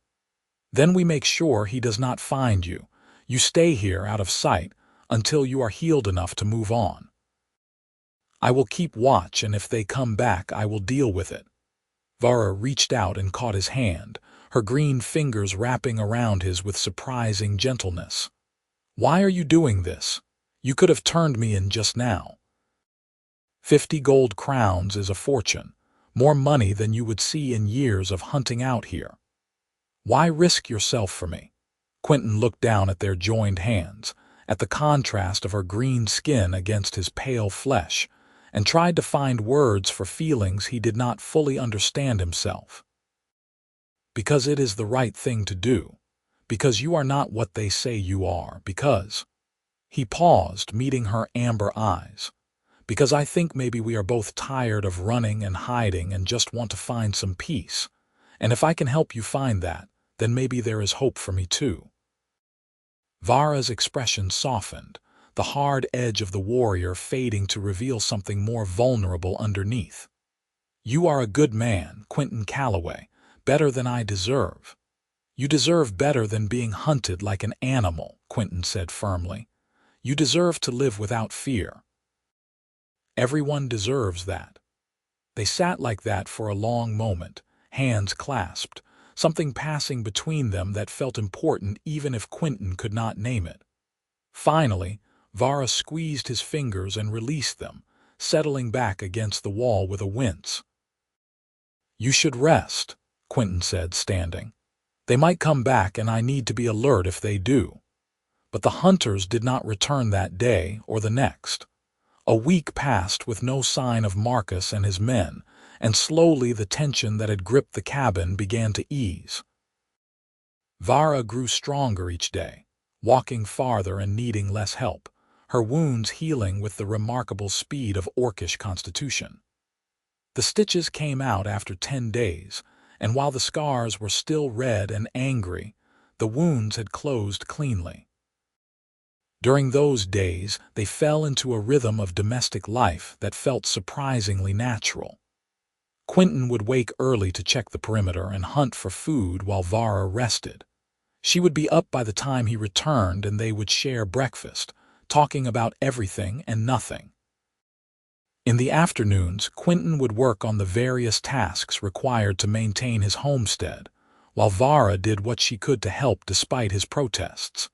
"Then we make sure he does not find you. You stay here out of sight until you are healed enough to move on. I will keep watch, and if they come back I will deal with it." Vara reached out and caught his hand, her green fingers wrapping around his with surprising gentleness. "Why are you doing this? You could have turned me in just now. 50 gold crowns is a fortune, more money than you would see in years of hunting out here. Why risk yourself for me?" Quinten looked down at their joined hands, at the contrast of her green skin against his pale flesh, and tried to find words for feelings he did not fully understand himself. "Because it is the right thing to do. Because you are not what they say you are. Because—" He paused, meeting her amber eyes. "Because I think maybe we are both tired of running and hiding and just want to find some peace. And if I can help you find that, then maybe there is hope for me too." Vara's expression softened, the hard edge of the warrior fading to reveal something more vulnerable underneath. "You are a good man, Quinten Calloway, better than I deserve. You deserve better than being hunted like an animal, Quinten said firmly. You deserve to live without fear. Everyone deserves that. They sat like that for a long moment, hands clasped, something passing between them that felt important even if Quinten could not name it. Finally, Vara squeezed his fingers and released them, settling back against the wall with a wince. You should rest, Quinten said, standing. They might come back and I need to be alert if they do. But the hunters did not return that day or the next. A week passed with no sign of Marcus and his men, and slowly the tension that had gripped the cabin began to ease. Vara grew stronger each day, walking farther and needing less help, her wounds healing with the remarkable speed of orcish constitution. The stitches came out after 10 days, and while the scars were still red and angry, the wounds had closed cleanly. During those days, they fell into a rhythm of domestic life that felt surprisingly natural. Quinten would wake early to check the perimeter and hunt for food while Vara rested. She would be up by the time he returned and they would share breakfast, talking about everything and nothing. In the afternoons, Quinten would work on the various tasks required to maintain his homestead, while Vara did what she could to help despite his protests,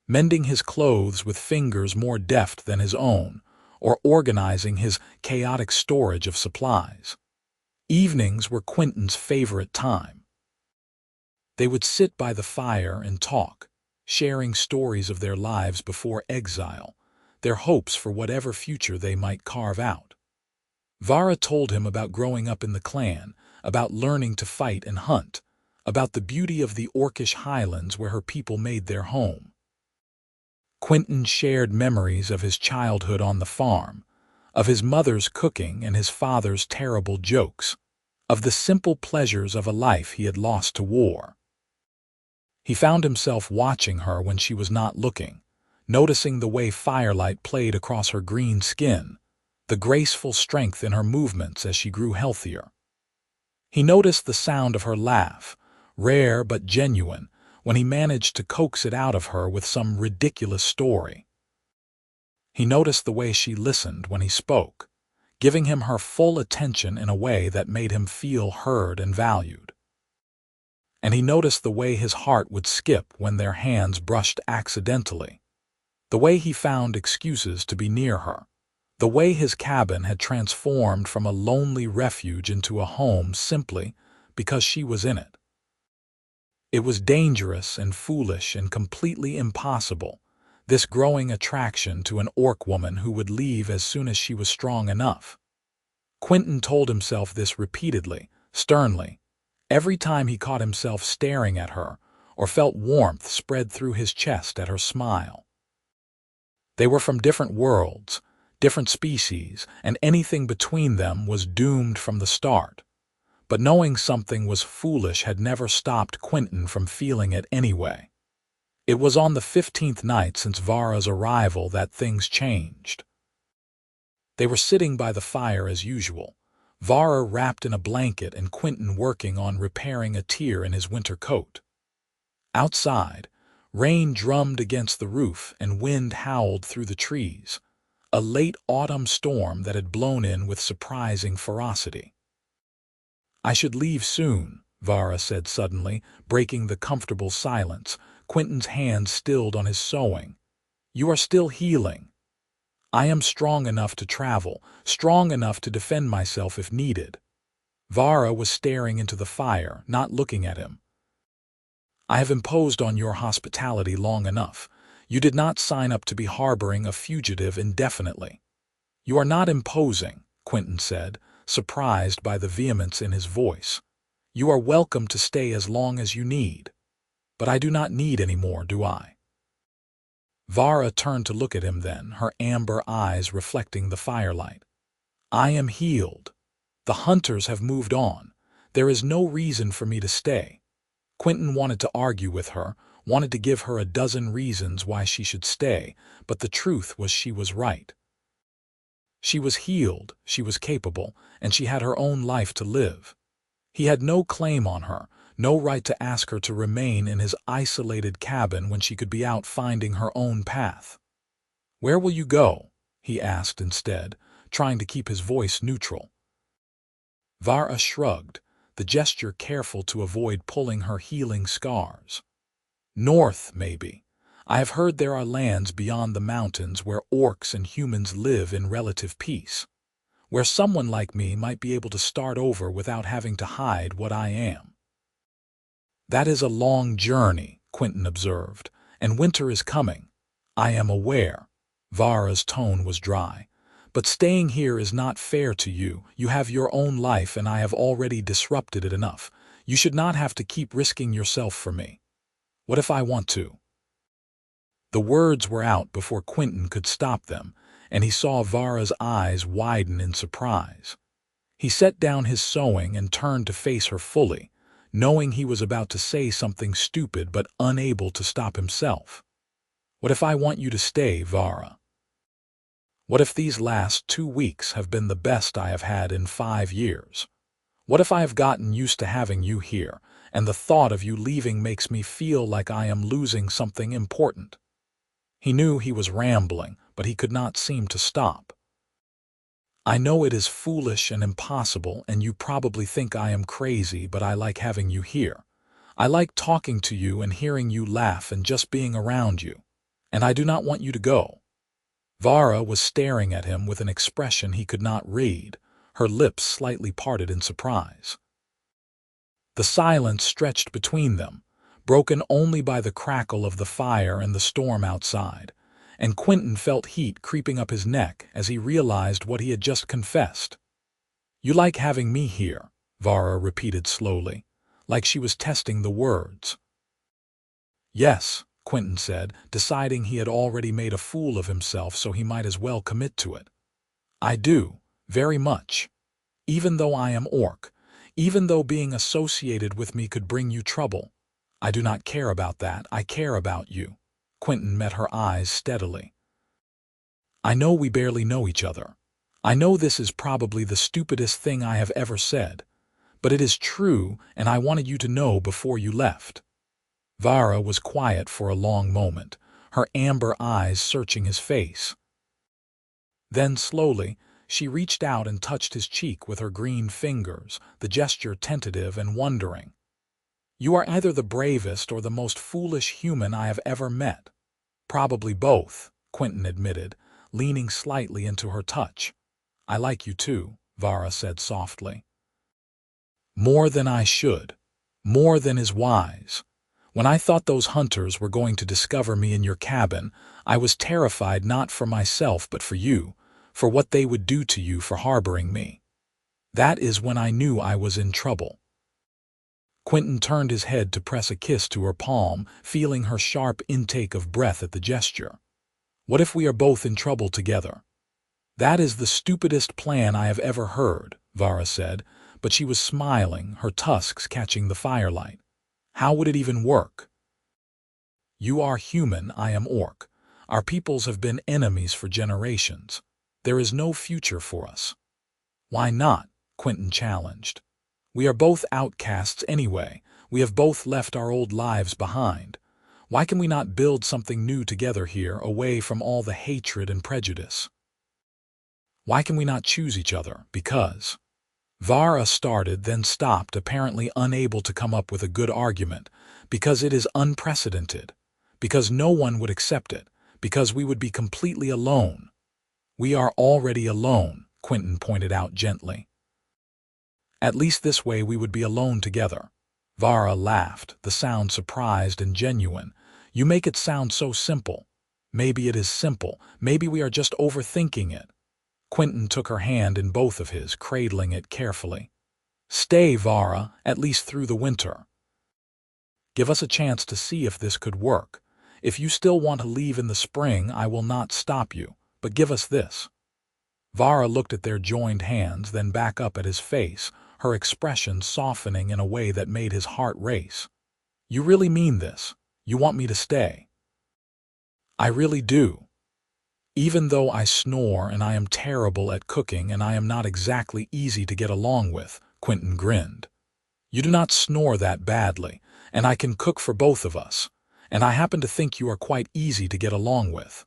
mending his clothes with fingers more deft than his own, or organizing his chaotic storage of supplies. Evenings were Quinten's favorite time. They would sit by the fire and talk, sharing stories of their lives before exile, their hopes for whatever future they might carve out. Vara told him about growing up in the clan, about learning to fight and hunt, about the beauty of the Orcish highlands where her people made their home. Quinten shared memories of his childhood on the farm, of his mother's cooking and his father's terrible jokes, of the simple pleasures of a life he had lost to war. He found himself watching her when she was not looking, noticing the way firelight played across her green skin, the graceful strength in her movements as she grew healthier. He noticed the sound of her laugh, rare but genuine, when he managed to coax it out of her with some ridiculous story. He noticed the way she listened when he spoke, giving him her full attention in a way that made him feel heard and valued. And he noticed the way his heart would skip when their hands brushed accidentally, the way he found excuses to be near her, the way his cabin had transformed from a lonely refuge into a home simply because she was in it. It was dangerous and foolish and completely impossible, this growing attraction to an orc woman who would leave as soon as she was strong enough. Quinten told himself this repeatedly, sternly, every time he caught himself staring at her or felt warmth spread through his chest at her smile. They were from different worlds, different species, and anything between them was doomed from the start. But knowing something was foolish had never stopped Quinten from feeling it anyway. It was on the 15th night since Vara's arrival that things changed. They were sitting by the fire as usual, Vara wrapped in a blanket and Quinten working on repairing a tear in his winter coat. Outside, rain drummed against the roof and wind howled through the trees, a late autumn storm that had blown in with surprising ferocity. I should leave soon, Vara said suddenly, breaking the comfortable silence, Quinten's hand stilled on his sewing. You are still healing. I am strong enough to travel, strong enough to defend myself if needed. Vara was staring into the fire, not looking at him. I have imposed on your hospitality long enough. You did not sign up to be harboring a fugitive indefinitely. You are not imposing, Quinten said, surprised by the vehemence in his voice. You are welcome to stay as long as you need. But I do not need any more, do I? Vara turned to look at him then, her amber eyes reflecting the firelight. I am healed. The hunters have moved on. There is no reason for me to stay. Quinten wanted to argue with her, wanted to give her a dozen reasons why she should stay, but the truth was she was right. She was healed, she was capable, and she had her own life to live. He had no claim on her, No right to ask her to remain in his isolated cabin when she could be out finding her own path. "Where will you go?" he asked instead, trying to keep his voice neutral. Vara shrugged, the gesture careful to avoid pulling her healing scars. "North, maybe. I have heard there are lands beyond the mountains where orcs and humans live in relative peace, where someone like me might be able to start over without having to hide what I am." "That is a long journey," Quinten observed, "and winter is coming. I am aware." Vara's tone was dry. "But staying here is not fair to you. You have your own life and I have already disrupted it enough. You should not have to keep risking yourself for me. What if I want to?" The words were out before Quinten could stop them, and he saw Vara's eyes widen in surprise. He set down his sewing and turned to face her fully, knowing he was about to say something stupid but unable to stop himself. "What if I want you to stay, Vara? What if these last 2 weeks have been the best I have had in 5 years? What if I have gotten used to having you here, and the thought of you leaving makes me feel like I am losing something important?" He knew he was rambling, but he could not seem to stop. "I know it is foolish and impossible, and you probably think I am crazy, but I like having you here. I like talking to you and hearing you laugh and just being around you. And I do not want you to go." Vara was staring at him with an expression he could not read, her lips slightly parted in surprise. The silence stretched between them, broken only by the crackle of the fire and the storm outside, and Quinten felt heat creeping up his neck as he realized what he had just confessed. "You like having me here," Vara repeated slowly, like she was testing the words. "Yes," Quinten said, deciding he had already made a fool of himself so he might as well commit to it. "I do, very much. Even though I am orc, even though being associated with me could bring you trouble. I do not care about that, I care about you." Quinten met her eyes steadily. "I know we barely know each other. I know this is probably the stupidest thing I have ever said, but it is true and I wanted you to know before you left." Vara was quiet for a long moment, her amber eyes searching his face. Then slowly, she reached out and touched his cheek with her green fingers, the gesture tentative and wondering. "You are either the bravest or the most foolish human I have ever met." "Probably both," Quinten admitted, leaning slightly into her touch. "I like you too," Vara said softly. "More than I should. More than is wise. When I thought those hunters were going to discover me in your cabin, I was terrified not for myself but for you, for what they would do to you for harboring me. That is when I knew I was in trouble." Quinten turned his head to press a kiss to her palm, feeling her sharp intake of breath at the gesture. "What if we are both in trouble together?" "That is the stupidest plan I have ever heard," Vara said, but she was smiling, her tusks catching the firelight. "How would it even work?" "You are human, I am orc. Our peoples have been enemies for generations. There is no future for us." "Why not?" Quinten challenged. "We are both outcasts anyway. We have both left our old lives behind. Why can we not build something new together here, away from all the hatred and prejudice? Why can we not choose each other? Because—" Vara started, then stopped, apparently unable to come up with a good argument. "Because it is unprecedented. Because no one would accept it. Because we would be completely alone." "We are already alone," Quinten pointed out gently. "At least this way we would be alone together." Vara laughed, the sound surprised and genuine. "You make it sound so simple." "Maybe it is simple. Maybe we are just overthinking it." Quinten took her hand in both of his, cradling it carefully. "Stay, Vara, at least through the winter. Give us a chance to see if this could work. If you still want to leave in the spring, I will not stop you, but give us this." Vara looked at their joined hands, then back up at his face, her expression softening in a way that made his heart race. "You really mean this? You want me to stay?" "I really do. Even though I snore and I am terrible at cooking and I am not exactly easy to get along with," Quinten grinned. You do not snore that badly, and I can cook for both of us, and I happen to think you are quite easy to get along with.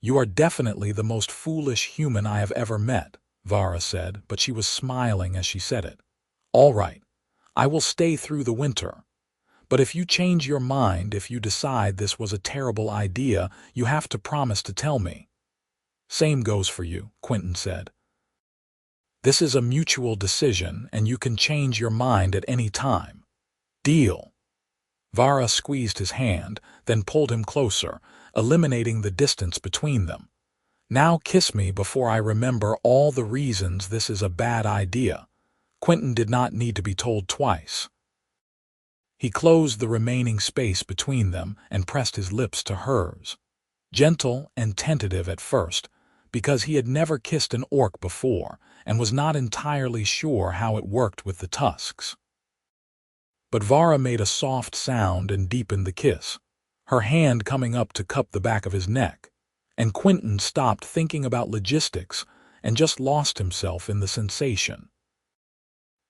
You are definitely the most foolish human I have ever met, Vara said, but she was smiling as she said it. All right, I will stay through the winter. But if you change your mind, if you decide this was a terrible idea, you have to promise to tell me. Same goes for you, Quinten said. This is a mutual decision, and you can change your mind at any time. Deal. Vara squeezed his hand, then pulled him closer, eliminating the distance between them. Now kiss me before I remember all the reasons this is a bad idea. Quinten did not need to be told twice. He closed the remaining space between them and pressed his lips to hers. Gentle and tentative at first, because he had never kissed an orc before and was not entirely sure how it worked with the tusks. But Vara made a soft sound and deepened the kiss, her hand coming up to cup the back of his neck, and Quinten stopped thinking about logistics and just lost himself in the sensation.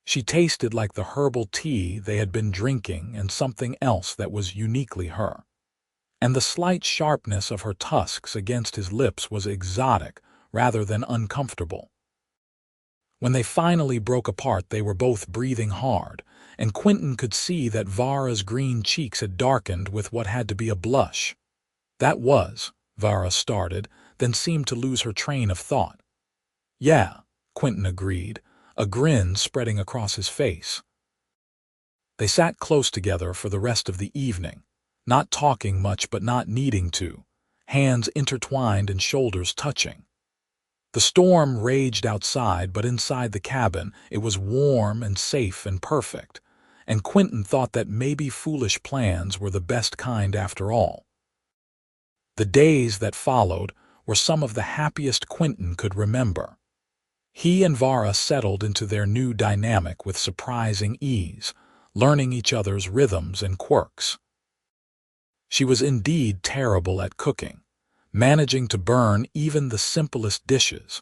She tasted like the herbal tea they had been drinking and something else that was uniquely her. And the slight sharpness of her tusks against his lips was exotic rather than uncomfortable. When they finally broke apart, they were both breathing hard, and Quinten could see that Vara's green cheeks had darkened with what had to be a blush. That was, Vara started, then seemed to lose her train of thought. Yeah, Quinten agreed, a grin spreading across his face. They sat close together for the rest of the evening, not talking much but not needing to, hands intertwined and shoulders touching. The storm raged outside, but inside the cabin it was warm and safe and perfect, and Quinten thought that maybe foolish plans were the best kind after all. The days that followed were some of the happiest Quinten could remember. He and Vara settled into their new dynamic with surprising ease, learning each other's rhythms and quirks. She was indeed terrible at cooking, managing to burn even the simplest dishes,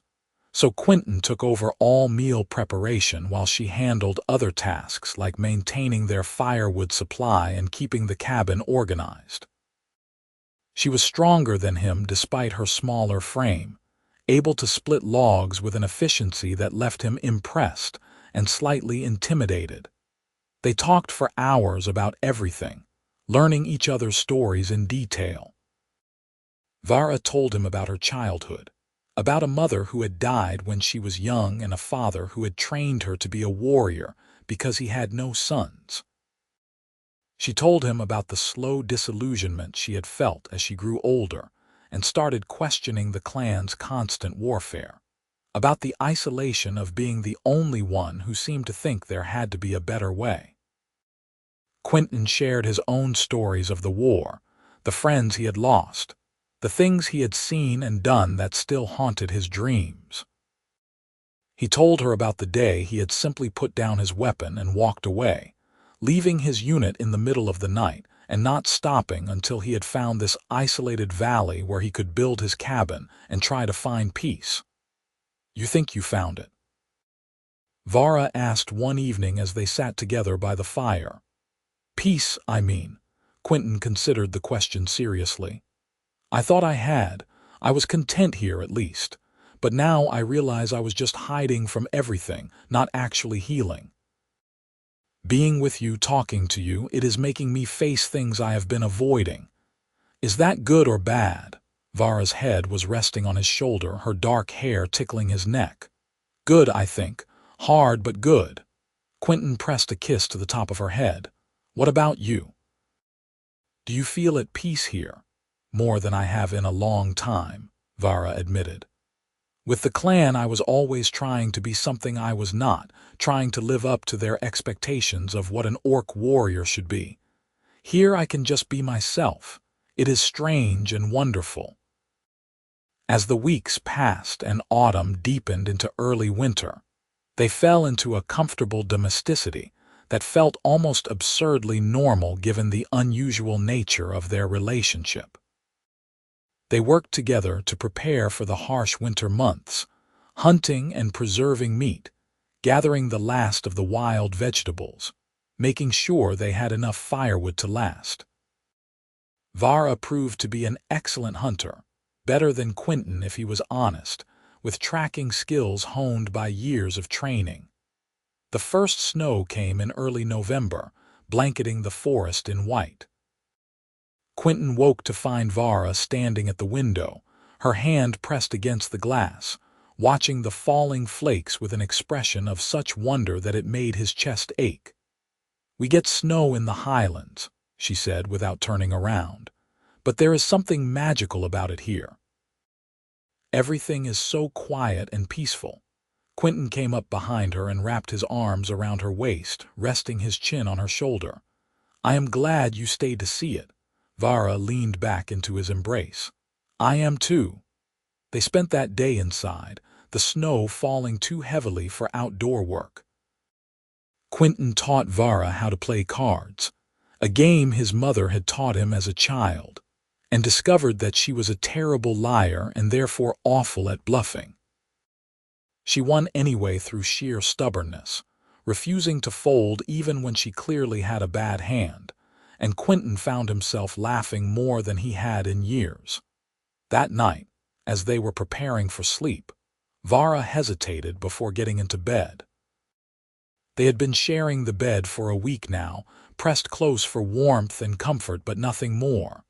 so Quinten took over all meal preparation while she handled other tasks like maintaining their firewood supply and keeping the cabin organized. She was stronger than him despite her smaller frame, able to split logs with an efficiency that left him impressed and slightly intimidated. They talked for hours about everything, learning each other's stories in detail. Vara told him about her childhood, about a mother who had died when she was young and a father who had trained her to be a warrior because he had no sons. She told him about the slow disillusionment she had felt as she grew older and started questioning the clan's constant warfare, about the isolation of being the only one who seemed to think there had to be a better way. Quinten shared his own stories of the war, the friends he had lost, the things he had seen and done that still haunted his dreams. He told her about the day he had simply put down his weapon and walked away, leaving his unit in the middle of the night and not stopping until he had found this isolated valley where he could build his cabin and try to find peace. You think you found it? Vara asked one evening as they sat together by the fire. Peace, I mean. Quinten considered the question seriously. I thought I had. I was content here at least. But now I realize I was just hiding from everything, not actually healing. Being with you, talking to you, it is making me face things I have been avoiding. Is that good or bad? Vara's head was resting on his shoulder, her dark hair tickling his neck. Good, I think. Hard, but good. Quinten pressed a kiss to the top of her head. What about you? Do you feel at peace here? More than I have in a long time, Vara admitted. With the clan, I was always trying to be something I was not, trying to live up to their expectations of what an orc warrior should be. Here I can just be myself. It is strange and wonderful. As the weeks passed and autumn deepened into early winter, they fell into a comfortable domesticity that felt almost absurdly normal given the unusual nature of their relationship. They worked together to prepare for the harsh winter months, hunting and preserving meat, gathering the last of the wild vegetables, making sure they had enough firewood to last. Vara proved to be an excellent hunter, better than Quinten if he was honest, with tracking skills honed by years of training. The first snow came in early November, blanketing the forest in white. Quinten woke to find Vara standing at the window, her hand pressed against the glass, watching the falling flakes with an expression of such wonder that it made his chest ache. "We get snow in the highlands," she said without turning around, "but there is something magical about it here. Everything is so quiet and peaceful." Quinten came up behind her and wrapped his arms around her waist, resting his chin on her shoulder. "I am glad you stayed to see it." Vara leaned back into his embrace. "I am too." They spent that day inside, the snow falling too heavily for outdoor work. Quinten taught Vara how to play cards, a game his mother had taught him as a child, and discovered that she was a terrible liar and therefore awful at bluffing. She won anyway through sheer stubbornness, refusing to fold even when she clearly had a bad hand, and Quinten found himself laughing more than he had in years. That night, as they were preparing for sleep, Vara hesitated before getting into bed. They had been sharing the bed for a week now, pressed close for warmth and comfort but nothing more.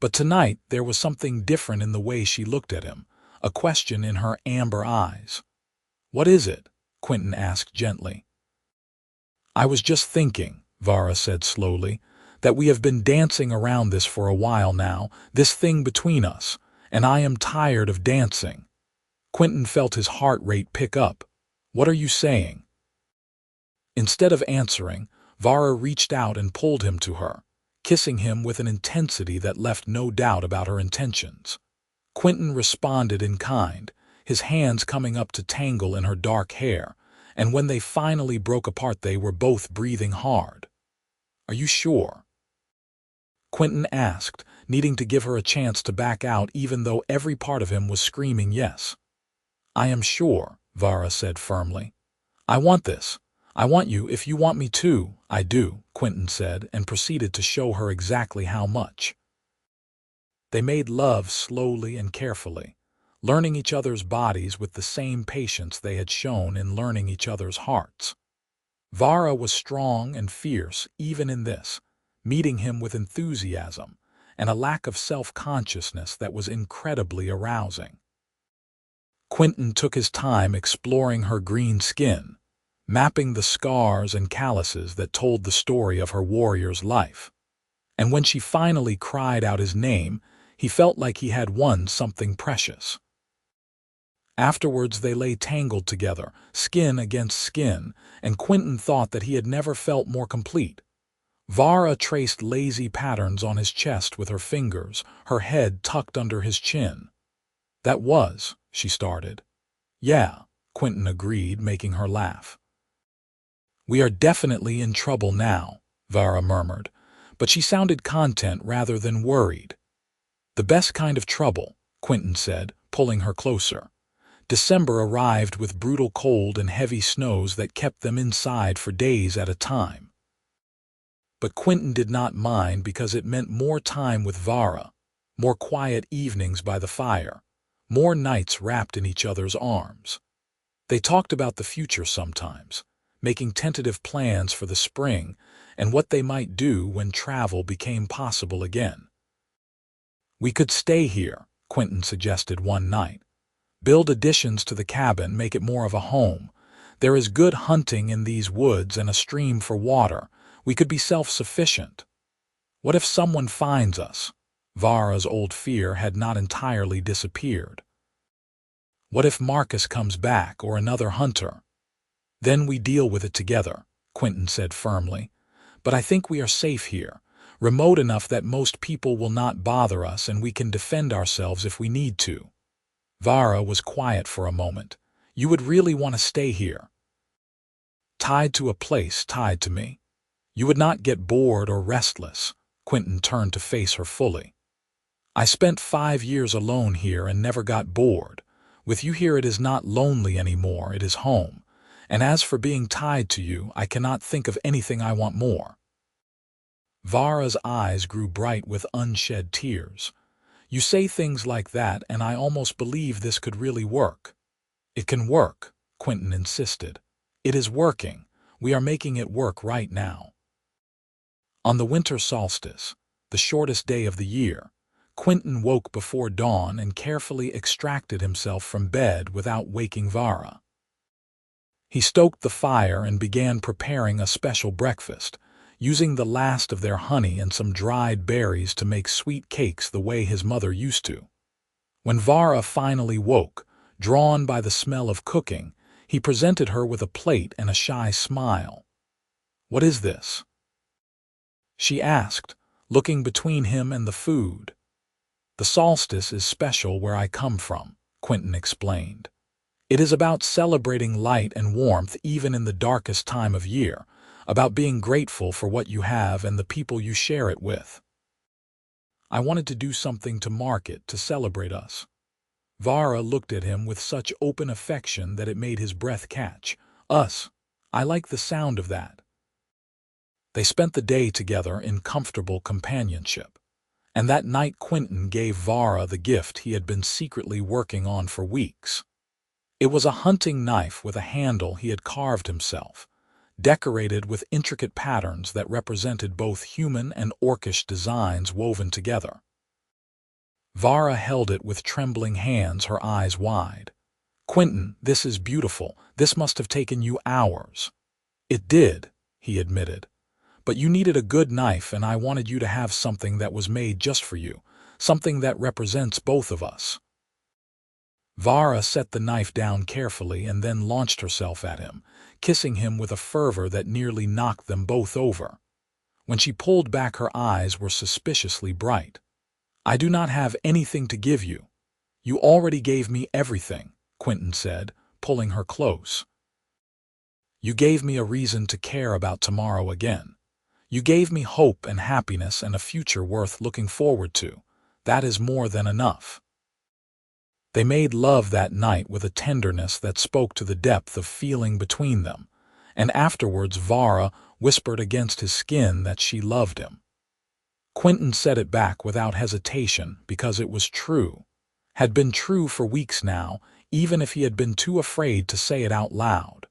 But tonight there was something different in the way she looked at him, a question in her amber eyes. "What is it?" Quinten asked gently. "I was just thinking," Vara said slowly, "that we have been dancing around this for a while now, this thing between us, and I am tired of dancing." Quinten felt his heart rate pick up. "What are you saying?" Instead of answering, Vara reached out and pulled him to her, kissing him with an intensity that left no doubt about her intentions. Quinten responded in kind, his hands coming up to tangle in her dark hair, and when they finally broke apart they were both breathing hard. "Are you sure?" Quinten asked, needing to give her a chance to back out even though every part of him was screaming yes. "I am sure," Vara said firmly. "I want this. I want you if you want me to." "I do," Quinten said, and proceeded to show her exactly how much. They made love slowly and carefully, learning each other's bodies with the same patience they had shown in learning each other's hearts. Vara was strong and fierce even in this, meeting him with enthusiasm and a lack of self-consciousness that was incredibly arousing. Quinten took his time exploring her green skin, mapping the scars and calluses that told the story of her warrior's life. And when she finally cried out his name, he felt like he had won something precious. Afterwards they lay tangled together, skin against skin, and Quinten thought that he had never felt more complete. Vara traced lazy patterns on his chest with her fingers, her head tucked under his chin. "That was," she started. "Yeah," Quinten agreed, making her laugh. "We are definitely in trouble now," Vara murmured, but she sounded content rather than worried. "The best kind of trouble," Quinten said, pulling her closer. December arrived with brutal cold and heavy snows that kept them inside for days at a time. But Quinten did not mind because it meant more time with Vara, more quiet evenings by the fire, more nights wrapped in each other's arms. They talked about the future sometimes, making tentative plans for the spring and what they might do when travel became possible again. "We could stay here," Quinten suggested one night. "Build additions to the cabin, make it more of a home. There is good hunting in these woods and a stream for water. We could be self-sufficient." "What if someone finds us?" Vara's old fear had not entirely disappeared. "What if Marcus comes back or another hunter?" "Then we deal with it together," Quinten said firmly. "But I think we are safe here, remote enough that most people will not bother us and we can defend ourselves if we need to." Vara was quiet for a moment. "You would really want to stay here?" "Tied to a place, tied to me. You would not get bored or restless." Quinten turned to face her fully. "I spent 5 years alone here and never got bored. With you here it is not lonely anymore, it is home. And as for being tied to you, I cannot think of anything I want more." Vara's eyes grew bright with unshed tears. "You say things like that, and I almost believe this could really work." "It can work," Quinten insisted. "It is working. We are making it work right now." On the winter solstice, the shortest day of the year, Quinten woke before dawn and carefully extracted himself from bed without waking Vara. He stoked the fire and began preparing a special breakfast, using the last of their honey and some dried berries to make sweet cakes the way his mother used to. When Vara finally woke, drawn by the smell of cooking, he presented her with a plate and a shy smile. "What is this?" she asked, looking between him and the food. "The solstice is special where I come from," Quinten explained. "It is about celebrating light and warmth even in the darkest time of year, about being grateful for what you have and the people you share it with. I wanted to do something to mark it, to celebrate us." Vara looked at him with such open affection that it made his breath catch. "Us. I like the sound of that." They spent the day together in comfortable companionship, and that night Quinten gave Vara the gift he had been secretly working on for weeks. It was a hunting knife with a handle he had carved himself, decorated with intricate patterns that represented both human and orcish designs woven together. Vara held it with trembling hands, her eyes wide. "Quinten, this is beautiful. This must have taken you hours." "It did," he admitted. "But you needed a good knife, and I wanted you to have something that was made just for you, something that represents both of us." Vara set the knife down carefully and then launched herself at him, kissing him with a fervor that nearly knocked them both over. When she pulled back, her eyes were suspiciously bright. "I do not have anything to give you. You already gave me everything," Quinten said, pulling her close. "You gave me a reason to care about tomorrow again. You gave me hope and happiness and a future worth looking forward to. That is more than enough." They made love that night with a tenderness that spoke to the depth of feeling between them, and afterwards Vara whispered against his skin that she loved him. Quinten said it back without hesitation because it was true, had been true for weeks now, even if he had been too afraid to say it out loud.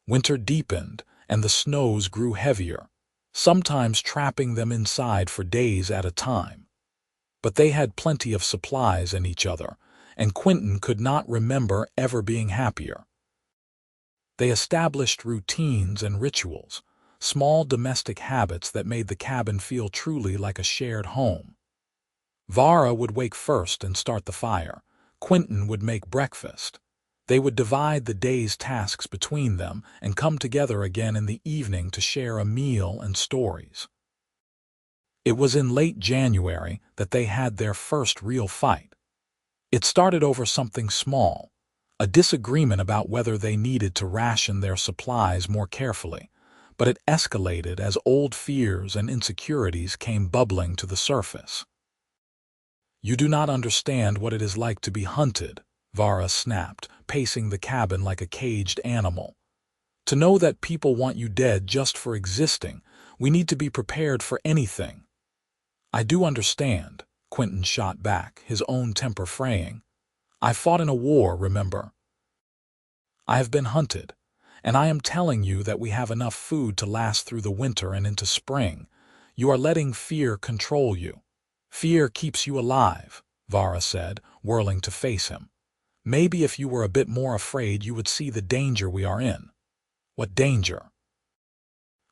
Winter deepened, and the snows grew heavier, sometimes trapping them inside for days at a time. But they had plenty of supplies in each other, and Quinten could not remember ever being happier. They established routines and rituals, small domestic habits that made the cabin feel truly like a shared home. Vara would wake first and start the fire. Quinten would make breakfast. They would divide the day's tasks between them and come together again in the evening to share a meal and stories. It was in late January that they had their first real fight. It started over something small, a disagreement about whether they needed to ration their supplies more carefully, but it escalated as old fears and insecurities came bubbling to the surface. "You do not understand what it is like to be hunted," Vara snapped, pacing the cabin like a caged animal. "To know that people want you dead just for existing, we need to be prepared for anything." "I do understand," Quinten shot back, his own temper fraying. "I fought in a war, remember? I have been hunted, and I am telling you that we have enough food to last through the winter and into spring. You are letting fear control you." "Fear keeps you alive," Vara said, whirling to face him. "Maybe if you were a bit more afraid you would see the danger we are in." "What danger?"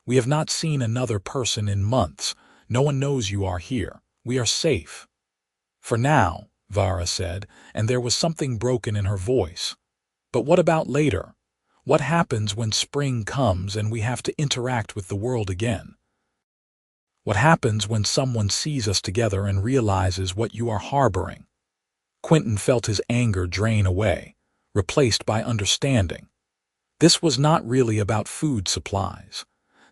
"We have not seen another person in months. No one knows you are here. We are safe." "For now," Vara said, and there was something broken in her voice. "But what about later? What happens when spring comes and we have to interact with the world again? What happens when someone sees us together and realizes what you are harboring?" Quinten felt his anger drain away, replaced by understanding. This was not really about food supplies.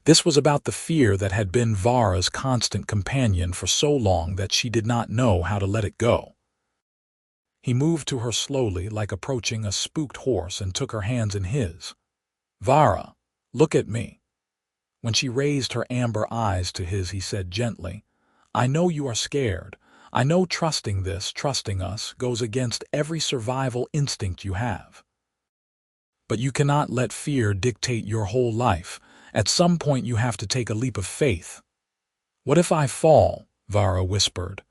This was about the fear that had been Vara's constant companion for so long that she did not know how to let it go. He moved to her slowly, like approaching a spooked horse, and took her hands in his. "Vara, look at me." When she raised her amber eyes to his, he said gently, "I know you are scared. I know trusting us, goes against every survival instinct you have. But you cannot let fear dictate your whole life. At some point you have to take a leap of faith." "What if I fall?" Vara whispered.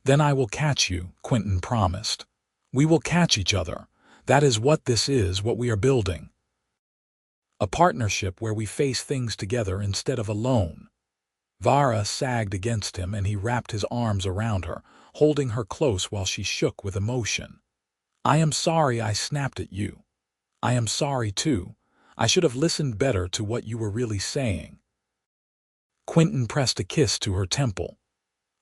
"Then I will catch you," Quinten promised. "We will catch each other. That is what this is, what we are building. A partnership where we face things together instead of alone." Vara sagged against him, and he wrapped his arms around her, holding her close while she shook with emotion. "I am sorry I snapped at you. I am sorry too. I should have listened better to what you were really saying." Quinten pressed a kiss to her temple.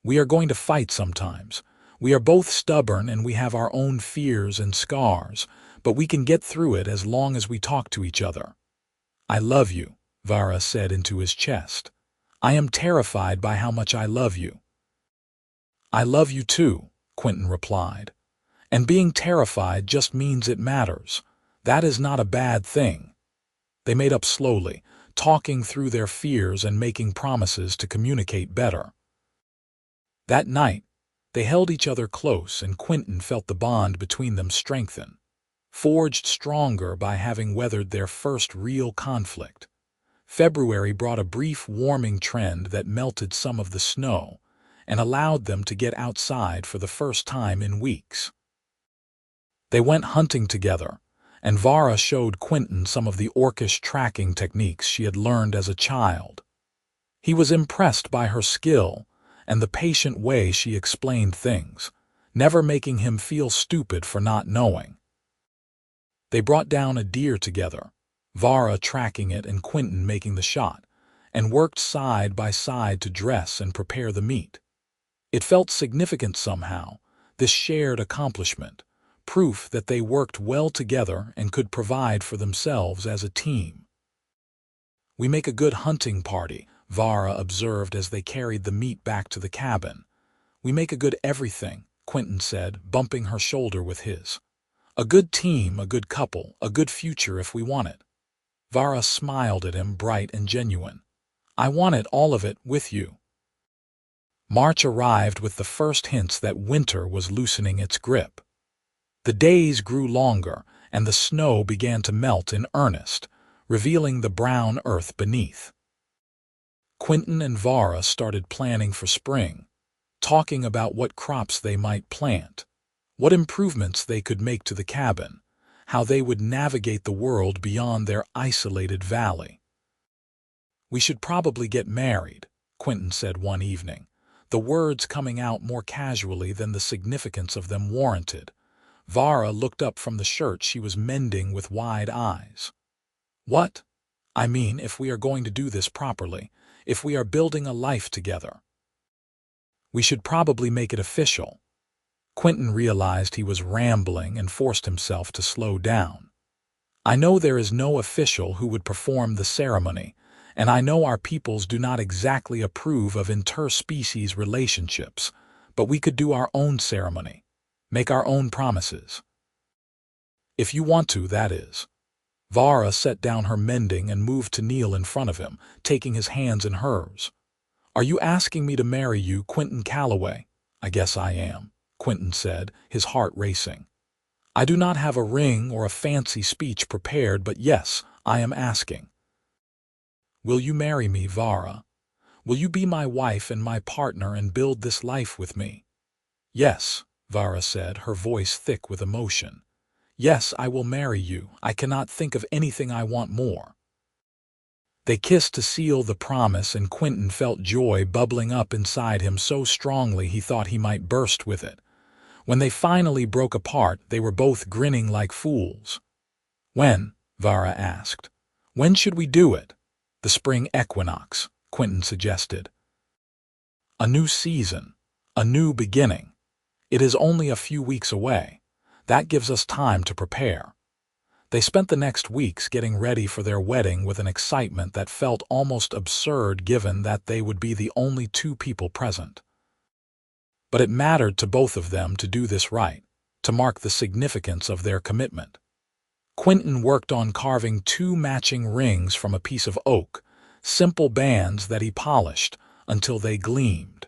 "We are going to fight sometimes. We are both stubborn and we have our own fears and scars, but we can get through it as long as we talk to each other." "I love you," Vara said into his chest. "I am terrified by how much I love you." "I love you too," Quinten replied. "And being terrified just means it matters. That is not a bad thing." They made up slowly, talking through their fears and making promises to communicate better. That night, they held each other close, and Quinten felt the bond between them strengthen, forged stronger by having weathered their first real conflict. February brought a brief warming trend that melted some of the snow and allowed them to get outside for the first time in weeks. They went hunting together, and Vara showed Quinten some of the orcish tracking techniques she had learned as a child. He was impressed by her skill and the patient way she explained things, never making him feel stupid for not knowing. They brought down a deer together, Vara tracking it and Quinten making the shot, and worked side by side to dress and prepare the meat. It felt significant somehow, this shared accomplishment, proof that they worked well together and could provide for themselves as a team. "We make a good hunting party," Vara observed as they carried the meat back to the cabin. "We make a good everything," Quinten said, bumping her shoulder with his. "A good team, a good couple, a good future if we want it." Vara smiled at him, bright and genuine. "I want it, all of it, with you." March arrived with the first hints that winter was loosening its grip. The days grew longer, and the snow began to melt in earnest, revealing the brown earth beneath. Quinten and Vara started planning for spring, talking about what crops they might plant, what improvements they could make to the cabin, how they would navigate the world beyond their isolated valley. "We should probably get married," Quinten said one evening, the words coming out more casually than the significance of them warranted. Vara looked up from the shirt she was mending with wide eyes. "What?" "I mean, if we are going to do this properly, if we are building a life together. We should probably make it official." Quinten realized he was rambling and forced himself to slow down. "I know there is no official who would perform the ceremony, and I know our peoples do not exactly approve of interspecies relationships, but we could do our own ceremony, make our own promises. If you want to, that is." Vara set down her mending and moved to kneel in front of him, taking his hands in hers. "Are you asking me to marry you, Quinten Calloway?" "I guess I am," Quinten said, his heart racing. "I do not have a ring or a fancy speech prepared, but yes, I am asking. Will you marry me, Vara? Will you be my wife and my partner and build this life with me?" "Yes," Vara said, her voice thick with emotion. "Yes, I will marry you. I cannot think of anything I want more." They kissed to seal the promise, and Quinten felt joy bubbling up inside him so strongly he thought he might burst with it. When they finally broke apart, they were both grinning like fools. "When?" Vara asked. "When should we do it?" "The spring equinox," Quinten suggested. "A new season, a new beginning. It is only a few weeks away. That gives us time to prepare." They spent the next weeks getting ready for their wedding with an excitement that felt almost absurd given that they would be the only two people present. But it mattered to both of them to do this right, to mark the significance of their commitment. Quinten worked on carving two matching rings from a piece of oak, simple bands that he polished until they gleamed.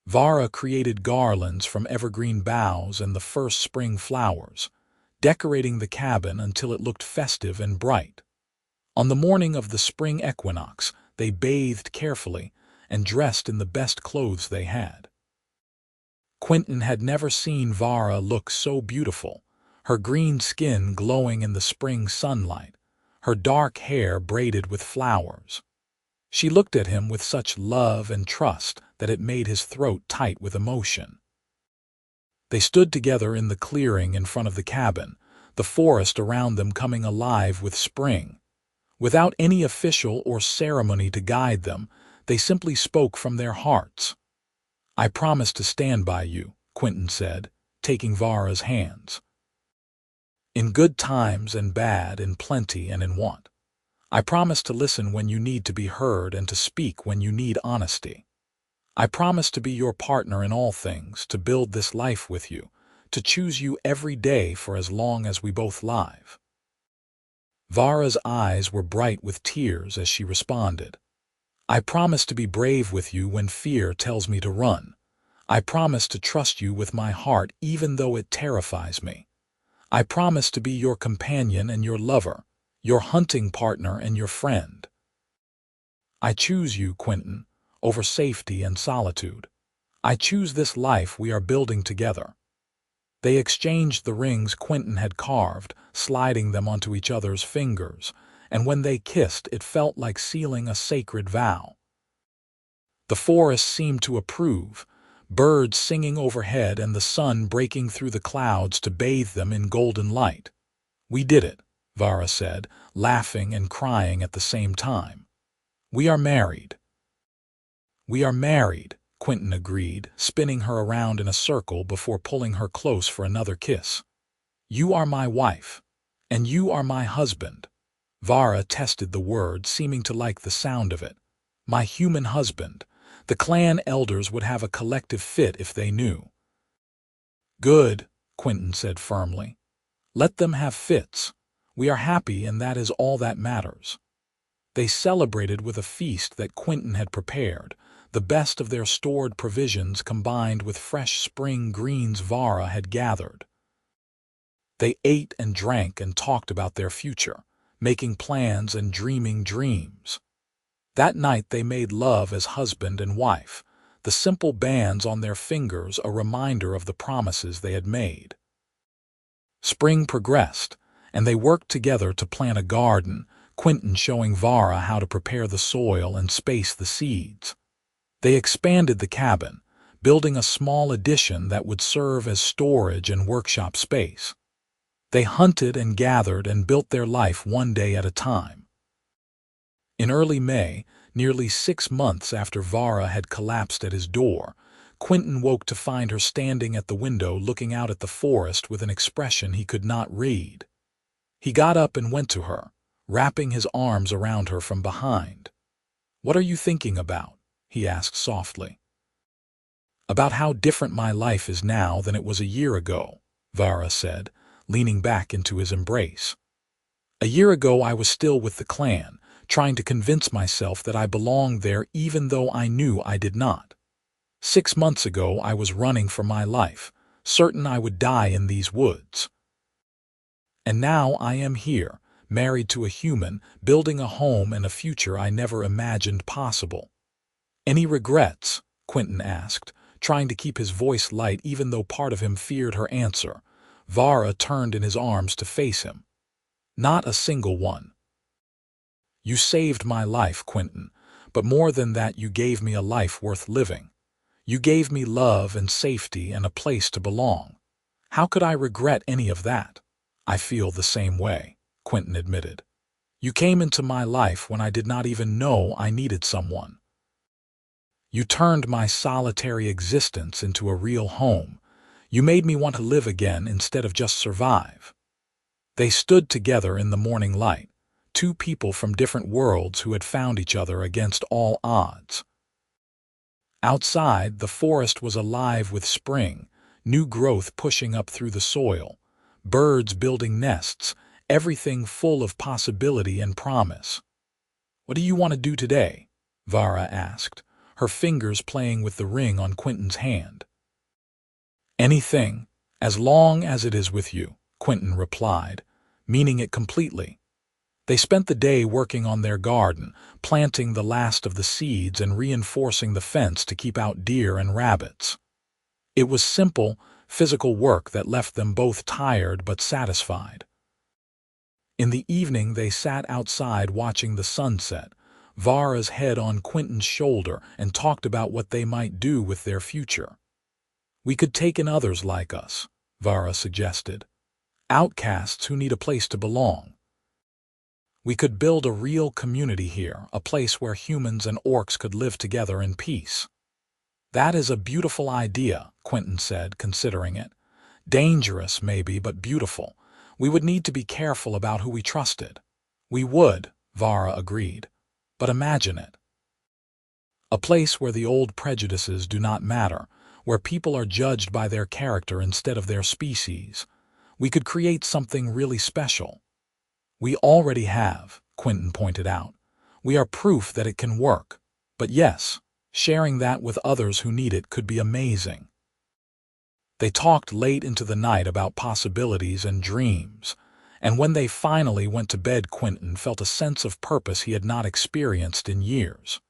Vara created garlands from evergreen boughs and the first spring flowers, decorating the cabin until it looked festive and bright. On the morning of the spring equinox, they bathed carefully and dressed in the best clothes they had. Quinten had never seen Vara look so beautiful, her green skin glowing in the spring sunlight, her dark hair braided with flowers. She looked at him with such love and trust that it made his throat tight with emotion. They stood together in the clearing in front of the cabin, the forest around them coming alive with spring. Without any official or ceremony to guide them, they simply spoke from their hearts. "I promise to stand by you," Quinten said, taking Vara's hands. "In good times and bad, in plenty and in want. I promise to listen when you need to be heard and to speak when you need honesty. I promise to be your partner in all things, to build this life with you, to choose you every day for as long as we both live." Vara's eyes were bright with tears as she responded. "I promise to be brave with you when fear tells me to run. I promise to trust you with my heart even though it terrifies me. I promise to be your companion and your lover, your hunting partner and your friend. I choose you, Quinten, over safety and solitude. I choose this life we are building together." They exchanged the rings Quinten had carved, sliding them onto each other's fingers, and when they kissed it felt like sealing a sacred vow. The forest seemed to approve, birds singing overhead and the sun breaking through the clouds to bathe them in golden light. "We did it," Vara said, laughing and crying at the same time. "We are married." "We are married," Quinten agreed, spinning her around in a circle before pulling her close for another kiss. "You are my wife, and you are my husband." Vara tested the word, seeming to like the sound of it. "My human husband." The clan elders would have a collective fit if they knew. "Good," Quinten said firmly. "Let them have fits. We are happy and that is all that matters." They celebrated with a feast that Quinten had prepared, the best of their stored provisions combined with fresh spring greens Vara had gathered. They ate and drank and talked about their future, making plans and dreaming dreams. That night they made love as husband and wife, the simple bands on their fingers a reminder of the promises they had made. Spring progressed, and they worked together to plant a garden, Quinten showing Vara how to prepare the soil and space the seeds. They expanded the cabin, building a small addition that would serve as storage and workshop space. They hunted and gathered and built their life one day at a time. In early May, nearly 6 months after Vara had collapsed at his door, Quinten woke to find her standing at the window looking out at the forest with an expression he could not read. He got up and went to her, wrapping his arms around her from behind. "What are you thinking about?" he asked softly. "About how different my life is now than it was a year ago," Vara said, leaning back into his embrace. "A year ago I was still with the clan, trying to convince myself that I belonged there even though I knew I did not. 6 months ago I was running for my life, certain I would die in these woods. And now I am here, married to a human, building a home and a future I never imagined possible." "Any regrets?" Quinten asked, trying to keep his voice light even though part of him feared her answer. Vara turned in his arms to face him. "Not a single one. You saved my life, Quinten, but more than that you gave me a life worth living. You gave me love and safety and a place to belong. How could I regret any of that?" "I feel the same way," Quinten admitted. "You came into my life when I did not even know I needed someone. You turned my solitary existence into a real home. You made me want to live again instead of just survive." They stood together in the morning light, two people from different worlds who had found each other against all odds. Outside, the forest was alive with spring, new growth pushing up through the soil. birds building nests, everything full of possibility and promise. "What do you want to do today?" Vara asked, her fingers playing with the ring on Quinten's hand. "Anything, as long as it is with you," Quinten replied, meaning it completely. They spent the day working on their garden, planting the last of the seeds and reinforcing the fence to keep out deer and rabbits. It was simple, physical work that left them both tired but satisfied. In the evening they sat outside watching the sunset, Vara's head on Quinten's shoulder, and talked about what they might do with their future. "We could take in others like us," Vara suggested. "Outcasts who need a place to belong. We could build a real community here, a place where humans and orcs could live together in peace." "That is a beautiful idea," Quinten said, considering it. "Dangerous, maybe, but beautiful. We would need to be careful about who we trusted." "We would," Vara agreed. "But imagine it. A place where the old prejudices do not matter, where people are judged by their character instead of their species. We could create something really special." "We already have," Quinten pointed out. "We are proof that it can work. But yes, sharing that with others who need it could be amazing." They talked late into the night about possibilities and dreams, and when they finally went to bed, Quinten felt a sense of purpose he had not experienced in years.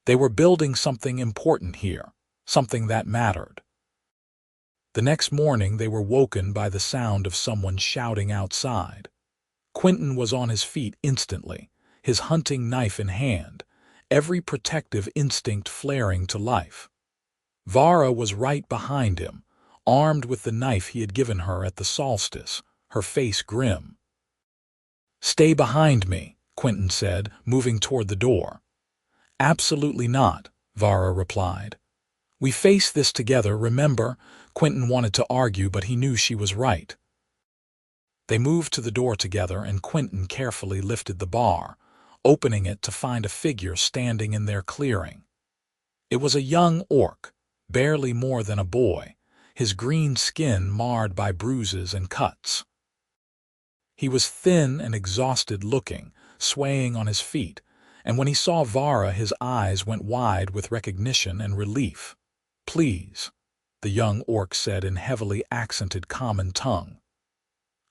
They were building something important here, something that mattered. The next morning they were woken by the sound of someone shouting outside. Quinten was on his feet instantly, his hunting knife in hand, every protective instinct flaring to life. Vara was right behind him, armed with the knife he had given her at the solstice, her face grim. "Stay behind me," Quinten said, moving toward the door. "Absolutely not," Vara replied. "We face this together, remember?" Quinten wanted to argue, but he knew she was right. They moved to the door together, and Quinten carefully lifted the bar, opening it to find a figure standing in their clearing. It was a young orc, barely more than a boy, his green skin marred by bruises and cuts. He was thin and exhausted looking, swaying on his feet, and when he saw Vara his eyes went wide with recognition and relief. "Please," the young orc said in heavily accented common tongue.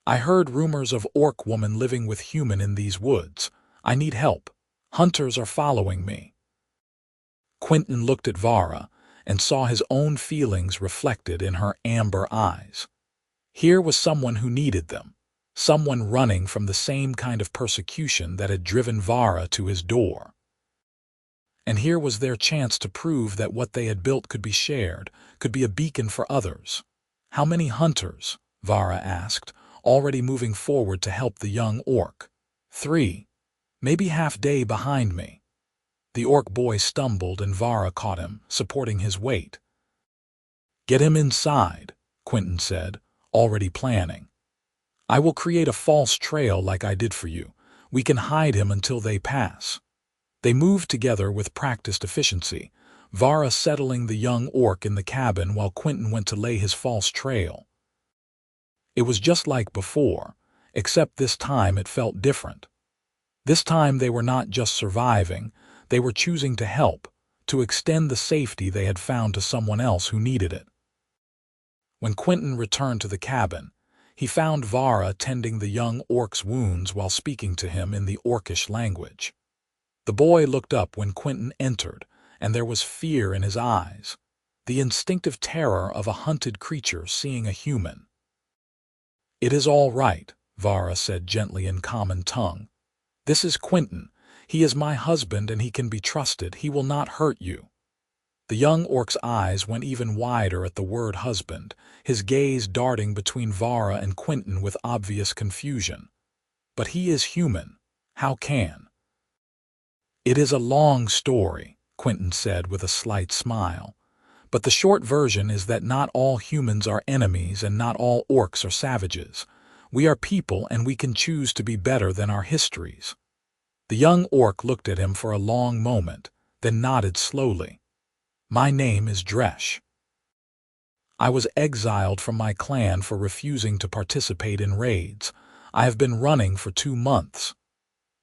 "I heard rumors of orc woman living with human in these woods. I need help. Hunters are following me." Quinten looked at Vara and saw his own feelings reflected in her amber eyes. Here was someone who needed them, someone running from the same kind of persecution that had driven Vara to his door. And here was their chance to prove that what they had built could be shared, could be a beacon for others. "How many hunters?" Vara asked, already moving forward to help the young orc. "3. Maybe half-day behind me." The orc boy stumbled and Vara caught him, supporting his weight. "Get him inside," Quinten said, already planning. "I will create a false trail like I did for you. We can hide him until they pass." They moved together with practiced efficiency, Vara settling the young orc in the cabin while Quinten went to lay his false trail. It was just like before, except this time it felt different. This time they were not just surviving, they were choosing to help, to extend the safety they had found to someone else who needed it. When Quinten returned to the cabin, he found Vara tending the young orc's wounds while speaking to him in the orcish language. The boy looked up when Quinten entered, and there was fear in his eyes, the instinctive terror of a hunted creature seeing a human. "It is all right," Vara said gently in common tongue. "This is Quinten. He is my husband and he can be trusted. He will not hurt you." The young orc's eyes went even wider at the word husband, his gaze darting between Vara and Quinten with obvious confusion. "But he is human. How can?" "It is a long story," Quinten said with a slight smile. "But the short version is that not all humans are enemies and not all orcs are savages. We are people and we can choose to be better than our histories." The young orc looked at him for a long moment, then nodded slowly. "My name is Dresh." I was exiled from my clan for refusing to participate in raids. I have been running for 2 months.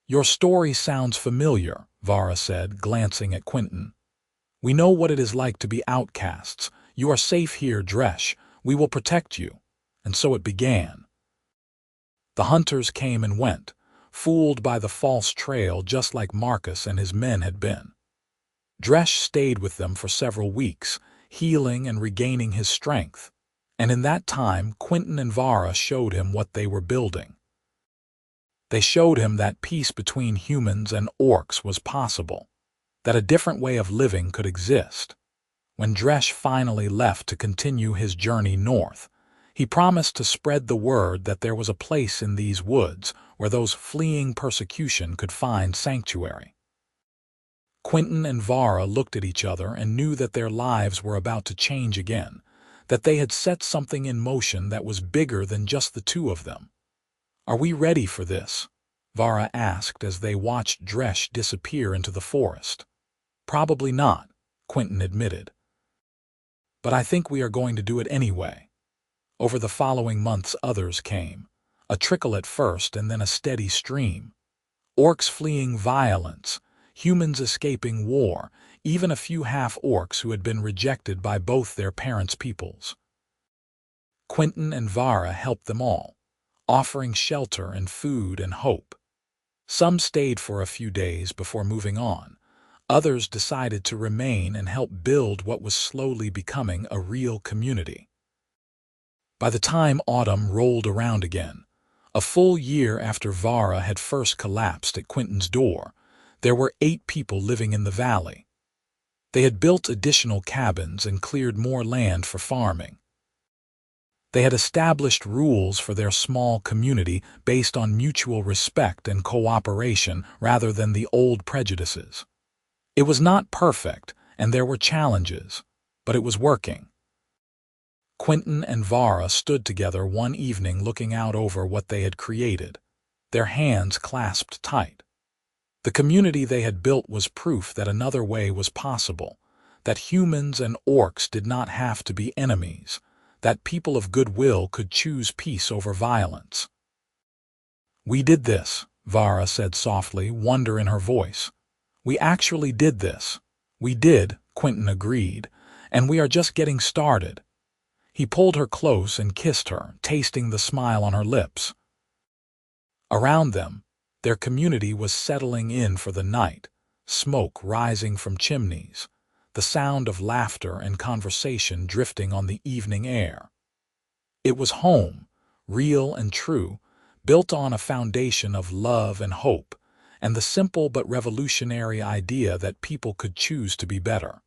Your story sounds familiar, Vara said, glancing at Quinten. We know what it is like to be outcasts. You are safe here, Dresh. We will protect you. And so it began. The hunters came and went, fooled by the false trail just like Marcus and his men had been. Dresh stayed with them for several weeks, healing and regaining his strength. And in that time, Quinten and Vara showed him what they were building. They showed him that peace between humans and orcs was possible, that a different way of living could exist. When Dresh finally left to continue his journey north, he promised to spread the word that there was a place in these woods where those fleeing persecution could find sanctuary. Quinten and Vara looked at each other and knew that their lives were about to change again, that they had set something in motion that was bigger than just the two of them. Are we ready for this? Vara asked as they watched Dresh disappear into the forest. Probably not, Quinten admitted. But I think we are going to do it anyway. Over the following months others came, a trickle at first and then a steady stream. Orcs fleeing violence, humans escaping war, even a few half-orcs who had been rejected by both their parents' peoples. Quinten and Vara helped them all, offering shelter and food and hope. Some stayed for a few days before moving on. Others decided to remain and help build what was slowly becoming a real community. By the time autumn rolled around again, a full year after Vara had first collapsed at Quinten's door, there were 8 people living in the valley. They had built additional cabins and cleared more land for farming. They had established rules for their small community based on mutual respect and cooperation rather than the old prejudices. It was not perfect, and there were challenges, but it was working. Quinten and Vara stood together one evening looking out over what they had created, their hands clasped tight. The community they had built was proof that another way was possible, that humans and orcs did not have to be enemies, that people of goodwill could choose peace over violence. We did this, Vara said softly, wonder in her voice. We actually did this. We did, Quinten agreed, and we are just getting started. He pulled her close and kissed her, tasting the smile on her lips. Around them, their community was settling in for the night, smoke rising from chimneys, the sound of laughter and conversation drifting on the evening air. It was home, real and true, built on a foundation of love and hope, and the simple but revolutionary idea that people could choose to be better.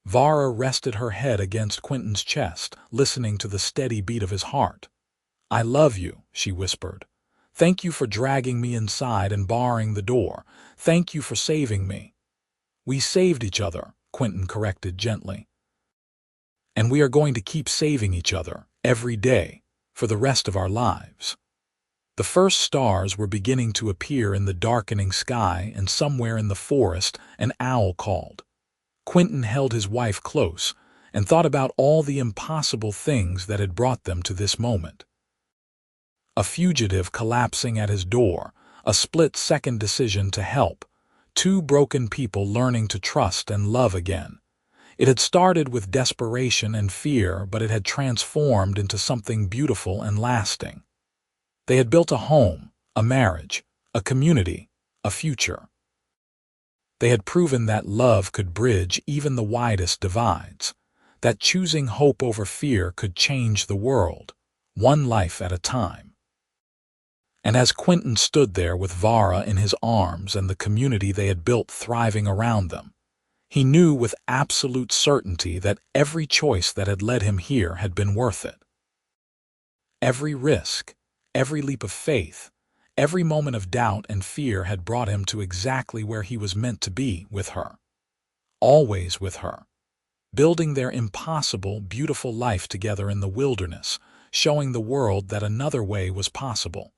Vara rested her head against Quinten's chest, listening to the steady beat of his heart. I love you, she whispered. Thank you for dragging me inside and barring the door. Thank you for saving me. We saved each other, Quinten corrected gently. And we are going to keep saving each other, every day, for the rest of our lives. The first stars were beginning to appear in the darkening sky, and somewhere in the forest an owl called. Quinten held his wife close and thought about all the impossible things that had brought them to this moment. A fugitive collapsing at his door, a split-second decision to help, 2 broken people learning to trust and love again. It had started with desperation and fear, but it had transformed into something beautiful and lasting. They had built a home, a marriage, a community, a future. They had proven that love could bridge even the widest divides, that choosing hope over fear could change the world, one life at a time. And as Quinten stood there with Vara in his arms and the community they had built thriving around them, he knew with absolute certainty that every choice that had led him here had been worth it. Every risk, every leap of faith, every moment of doubt and fear had brought him to exactly where he was meant to be, with her. Always with her. Building their impossible, beautiful life together in the wilderness, showing the world that another way was possible.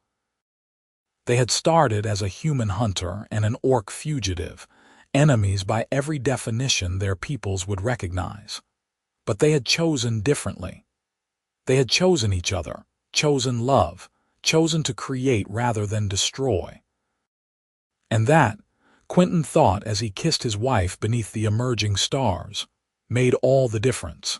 They had started as a human hunter and an orc fugitive, enemies by every definition their peoples would recognize. But they had chosen differently. They had chosen each other, chosen love, chosen to create rather than destroy. And that, Quinten thought as he kissed his wife beneath the emerging stars, made all the difference.